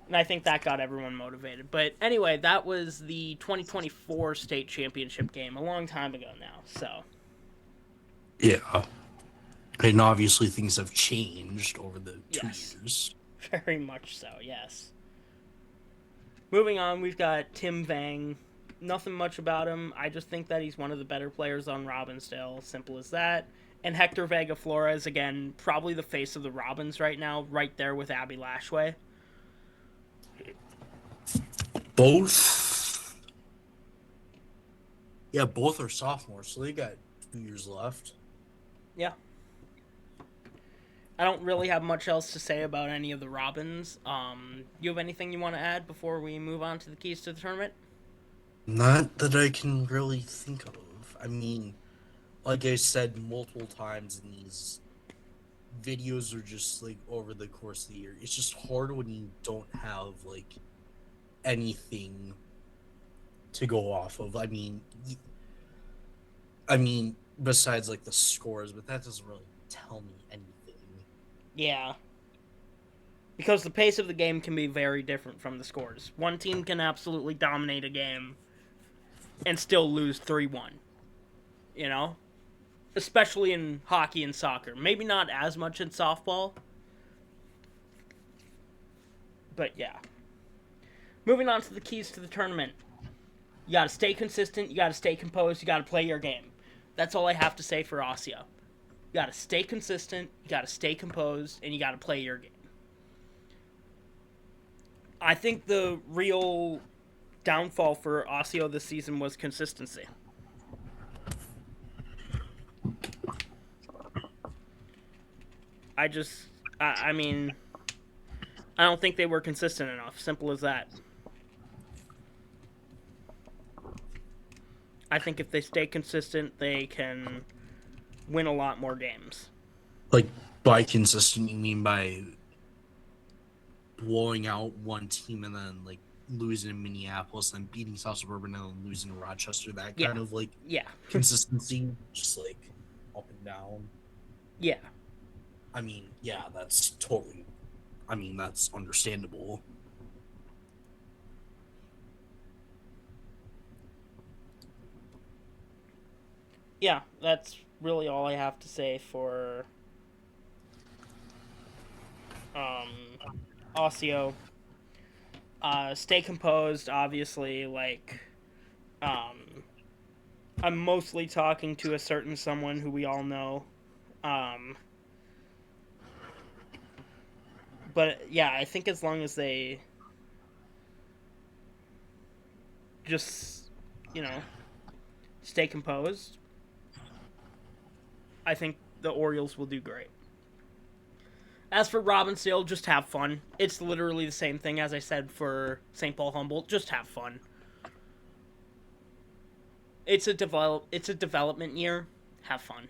And I think that got everyone motivated. But anyway, that was the 2024 state championship game a long time ago now. So, Yeah. And obviously things have changed over the 2 Yes. years. Very much so, yes. Moving on, we've got Tim Vang. Nothing much about him. I just think that he's one of the better players on Robbinsdale. Simple as that. And Hector Vega Flores, again, probably the face of the Robins right now, right there with Abby Lashway. Both. Yeah, both are sophomores, so they got 2 years left. Yeah. I don't really have much else to say about any of the Robins. You have anything you want to add before we move on to the keys to the tournament? Not that I can really think of. I mean, like I said multiple times in these videos or just like over the course of the year, it's just hard when you don't have like anything to go off of. I mean, besides like the scores, but that doesn't really tell me anything. Yeah. Because the pace of the game can be very different from the scores. One team can absolutely dominate a game and still lose 3-1. You know? Especially in hockey and soccer. Maybe not as much in softball. But yeah. Moving on to the keys to the tournament. You gotta stay consistent, you gotta stay composed, you gotta play your game. That's all I have to say for Osseo. You gotta stay consistent, you gotta stay composed, and you gotta play your game. I think the real downfall for Osseo this season was consistency. I mean, I don't think they were consistent enough. Simple as that. I think if they stay consistent, they can win a lot more games. Like by consistent, you mean by blowing out one team and then like losing in Minneapolis and beating South Suburban and then losing in Rochester? That Yeah. kind of like Yeah. consistency, just like up and down. Yeah. I mean, yeah, that's totally. I mean, that's understandable. Yeah, that's really all I have to say for Osseo. Stay composed, obviously. Like, I'm mostly talking to a certain someone who we all know. But yeah, I think as long as they just, you know, stay composed, I think the Orioles will do great. As for Robbinsdale, just have fun. It's literally the same thing as I said for St. Paul Humboldt. Just have fun. It's a development year. Have fun.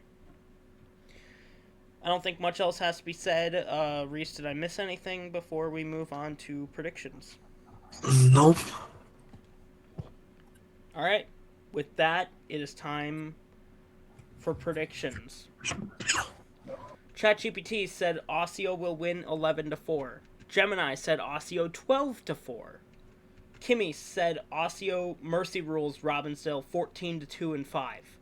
I don't think much else has to be said. Reese, did I miss anything before we move on to predictions? Nope. All right. With that, it is time for predictions. ChatGPT said Osseo will win 11-4. Gemini said Osseo 12-4. Kimmy said Osseo mercy rules Robbinsdale 14-2 and 5.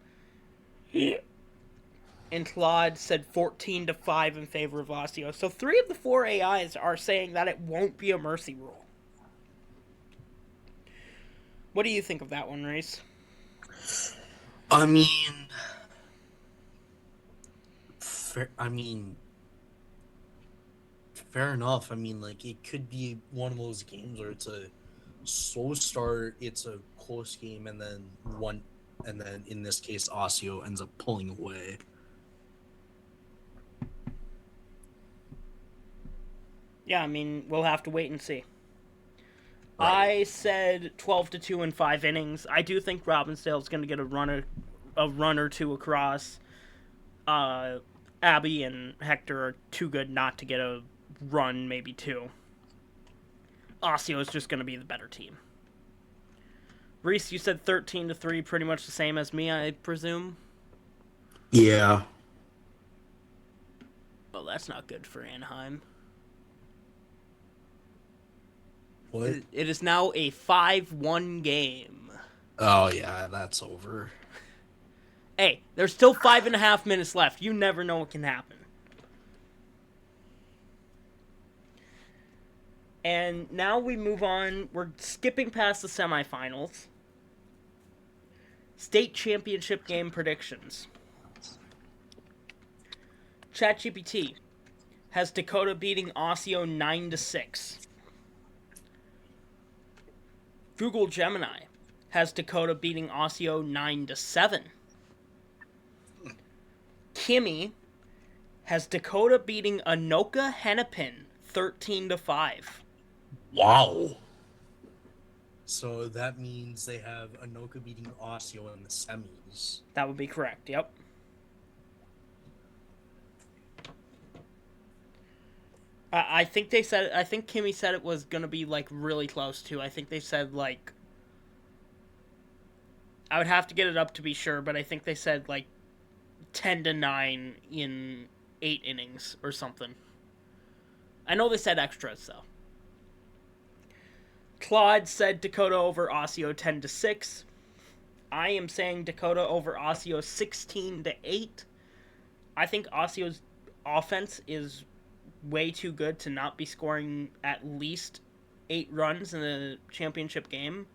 And Claude said 14-5 in favor of Osseo. So 3 of the 4 AIs are saying that it won't be a mercy rule. What do you think of that one, Reese? I mean, fair enough. I mean, like it could be one of those games where it's a slow start, it's a close game, and then in this case, Osseo ends up pulling away. Yeah, I mean, we'll have to wait and see. Right. I said 12-2 in 5 innings. I do think Robbinsdale's going to get a run or two across. Abby and Hector are too good not to get a run, maybe 2. Osseo is just going to be the better team. Reese, you said 13-3, pretty much the same as me, I presume. Yeah. Well, that's not good for Anaheim. What? It is now a 5-1 game. Oh yeah, that's over. Hey, there's still 5.5 minutes left. You never know what can happen. And now we move on. We're skipping past the semifinals. State championship game predictions. ChatGPT has Dakota beating Osseo 9-6. Google Gemini has Dakota beating Osseo 9-7. Kimmy has Dakota beating Anoka-Hennepin 13-5. Wow. So that means they have Anoka beating Osseo in the semis. That would be correct, yep. I think they said, I think Kimmy said it was going to be, like, really close, too. I think they said, like, I would have to get it up to be sure, but I think they said, like, 10-9 in 8 innings or something. I know they said extras, though. Claude said Dakota over Osseo 10-6. I am saying Dakota over Osseo 16-8. I think Osseo's offense is way too good to not be scoring at least 8 runs in the championship game.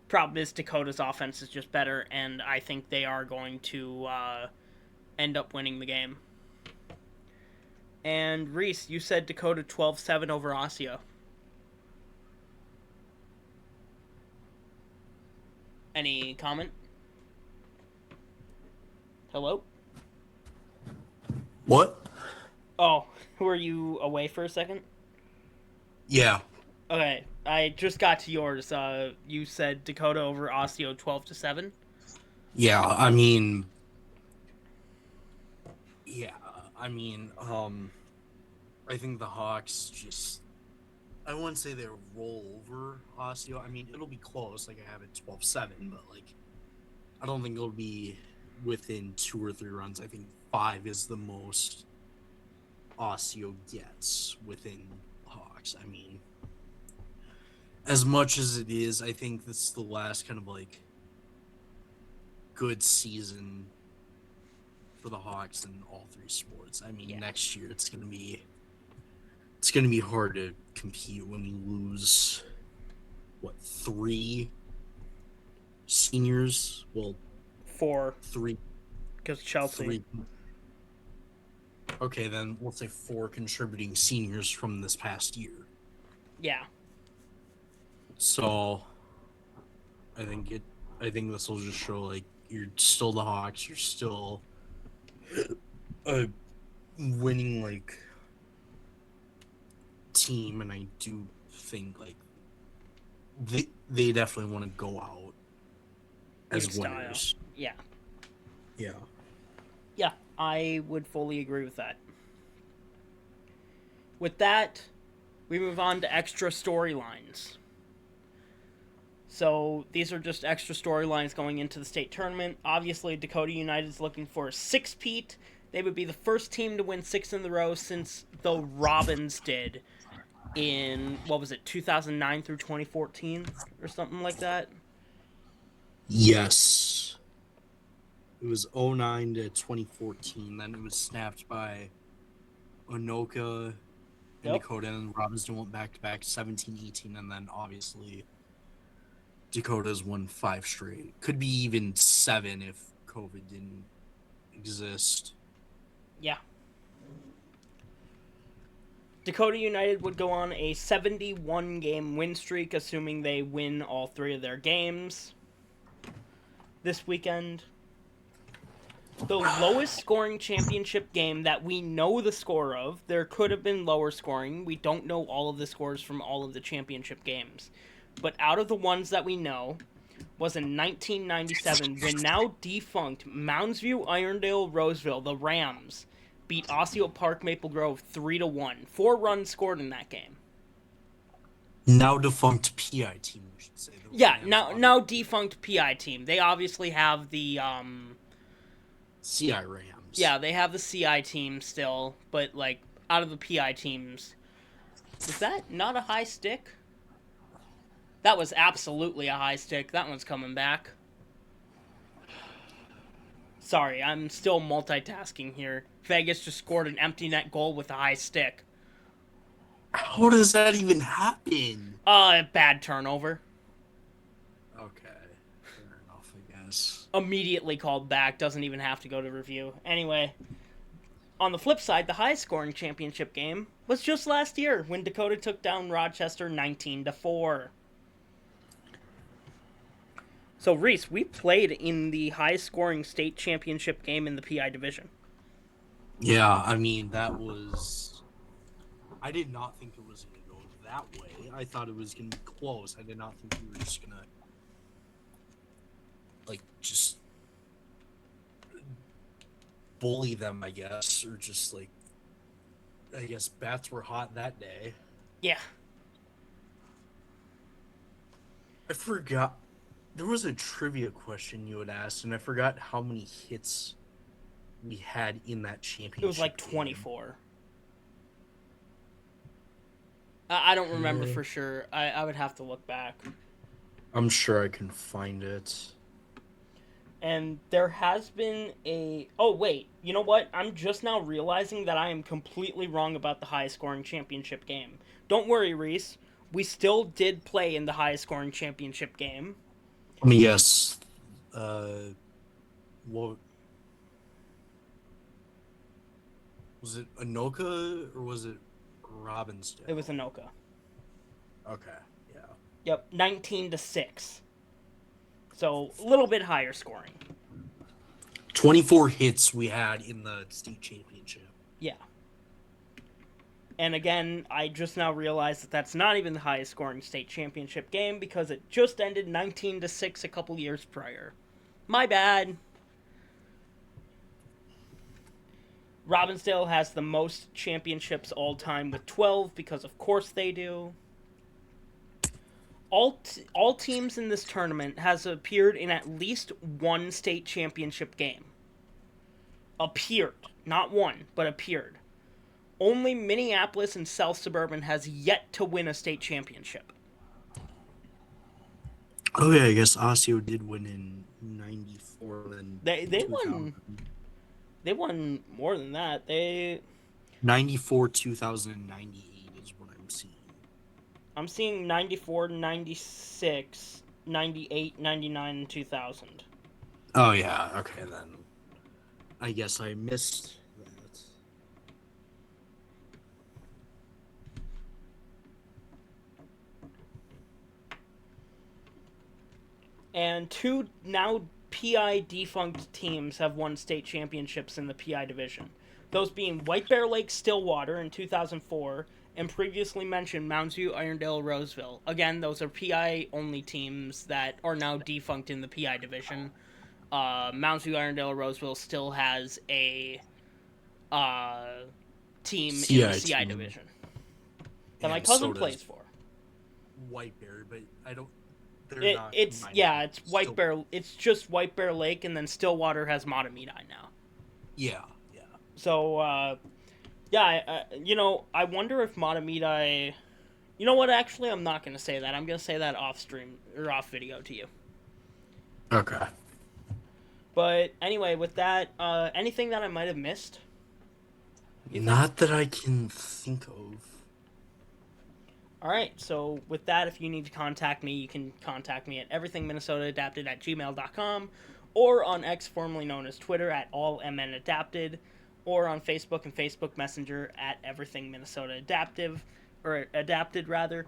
Problem is Dakota's offense is just better, and I think they are going to end up winning the game. And Reese, you said Dakota 12-7 over Osseo. Any comment? Hello? What? Oh, were you away for a second? Yeah. Okay, I just got to yours. You said Dakota over Osseo 12-7. Yeah, I mean, I think the Hawks just, I wouldn't say they roll over Osseo. I mean, it'll be close, like I have it 12-7, but like, I don't think it'll be within 2 or 3 runs. I think 5 is the most Osseo gets within Hawks. I mean, as much as it is, I think this is the last kind of like good season for the Hawks in all 3 sports. I mean, next year it's gonna be hard to compete when you lose 3 seniors? Well, 4. 3 Because Chelsea. 3. Okay, then we'll say 4 contributing seniors from this past year. Yeah. So I think this will just show like you're still the Hawks, you're still a winning like team, and I do think like they definitely want to go out as winners. Yeah. Yeah. Yeah, I would fully agree with that. With that, we move on to extra storylines. So these are just extra storylines going into the state tournament. Obviously, Dakota United is looking for a 6-peat. They would be the first team to win 6 in a row since the Robins did in, 2009 through 2014 or something like that? Yes. It was 09 to 2014. Then it was snapped by Anoka and Dakota, and Robins went back-to-back 17-18, and then obviously Dakota's won 5 straight. Could be even 7 if COVID didn't exist. Yeah. Dakota United would go on a 71-game win streak, assuming they win all 3 of their games this weekend. The lowest scoring championship game that we know the score of, there could have been lower scoring. We don't know all of the scores from all of the championship games. But out of the ones that we know, was in 1997 when now defunct Moundsview, Irondale, Roseville, the Rams, beat Osseo Park Maple Grove 3-1. 4 runs scored in that game. Now defunct PI team, we should say. Yeah, now defunct PI team. They obviously have the CI Rams. Yeah, they have the CI team still, but like out of the PI teams, was that not a high stick? That was absolutely a high stick. That one's coming back. Sorry, I'm still multitasking here. Vegas just scored an empty net goal with a high stick. How does that even happen? Bad turnover. Okay, fair enough, I guess. Immediately called back. Doesn't even have to go to review. Anyway, on the flip side, the highest scoring championship game was just last year when Dakota took down Rochester 19-4. So, Reese, we played in the highest scoring state championship game in the PI division. Yeah, I mean, that was. I did not think it was going to go that way. I thought it was going to be close. I did not think we were just going to, like, just bully them, I guess, or just, like, I guess bats were hot that day. Yeah. I forgot. There was a trivia question you had asked, and I forgot how many hits we had in that championship. It was like 24. Game. I don't remember for sure. I would have to look back. I'm sure I can find it. And there has been a... Oh, wait. You know what? I'm just now realizing that I am completely wrong about the highest scoring championship game. Don't worry, Reese. We still did play in the highest scoring championship game. I mean, yes. What... Was it Anoka or was it Robbinsdale? It was Anoka. Okay, yeah. Yep, 19-6. So, a little bit higher scoring. 24 hits we had in the state championship. Yeah. And again, I just now realized that that's not even the highest scoring state championship game because it just ended 19-6 a couple years prior. My bad. Robbinsdale has the most championships all time with 12 because of course they do. All teams in this tournament has appeared in at least one state championship game. Appeared. Not won, but appeared. Only Minneapolis and South Suburban has yet to win a state championship. Okay, I guess Osseo did win in 94 and they won. They won more than that. 94, 2098 is what I'm seeing. I'm seeing 94, 96, 98, 99, and 2000. Oh, yeah. Okay, then. I guess I missed that. And two now PI defunct teams have won state championships in the PI division. Those being White Bear Lake Stillwater in 2004 and previously mentioned Mounds View, Irondale, Roseville. Again, those are PI-only teams that are now defunct in the PI division. Mounds View, Irondale, Roseville still has a team in the CI division that my cousin plays for. White Bear, but I don't... It's White Bear. It's just White Bear Lake, and then Stillwater has Matamidi now. Yeah. So, I wonder if Matamidi. You know what? Actually, I'm not going to say that. I'm going to say that off stream or off video to you. Okay. But anyway, with that, anything that I might have missed? Not that I can think of. Alright, so with that, if you need to contact me, you can contact me at everythingminnesotaadapted@gmail.com or on X, formerly known as Twitter, at allmnadapted, or on Facebook and Facebook Messenger at everythingminnesotaadaptive, or adapted, rather.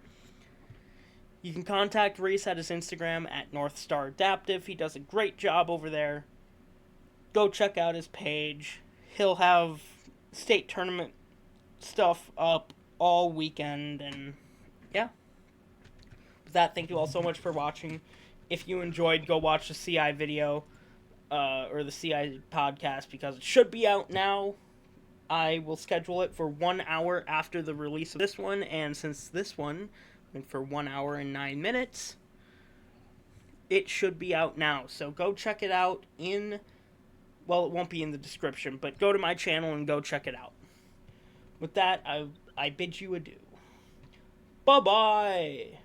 You can contact Reese at his Instagram at NorthstarAdaptive. He does a great job over there. Go check out his page. He'll have state tournament stuff up all weekend, and yeah. With that, thank you all so much for watching. If you enjoyed, go watch the CI video, or the CI podcast, because it should be out now. I will schedule it for 1 hour after the release of this one, and since this one went for 1 hour and 9 minutes, it should be out now. So go check it out well, it won't be in the description, but go to my channel and go check it out. With that, I bid you adieu. Bye-bye!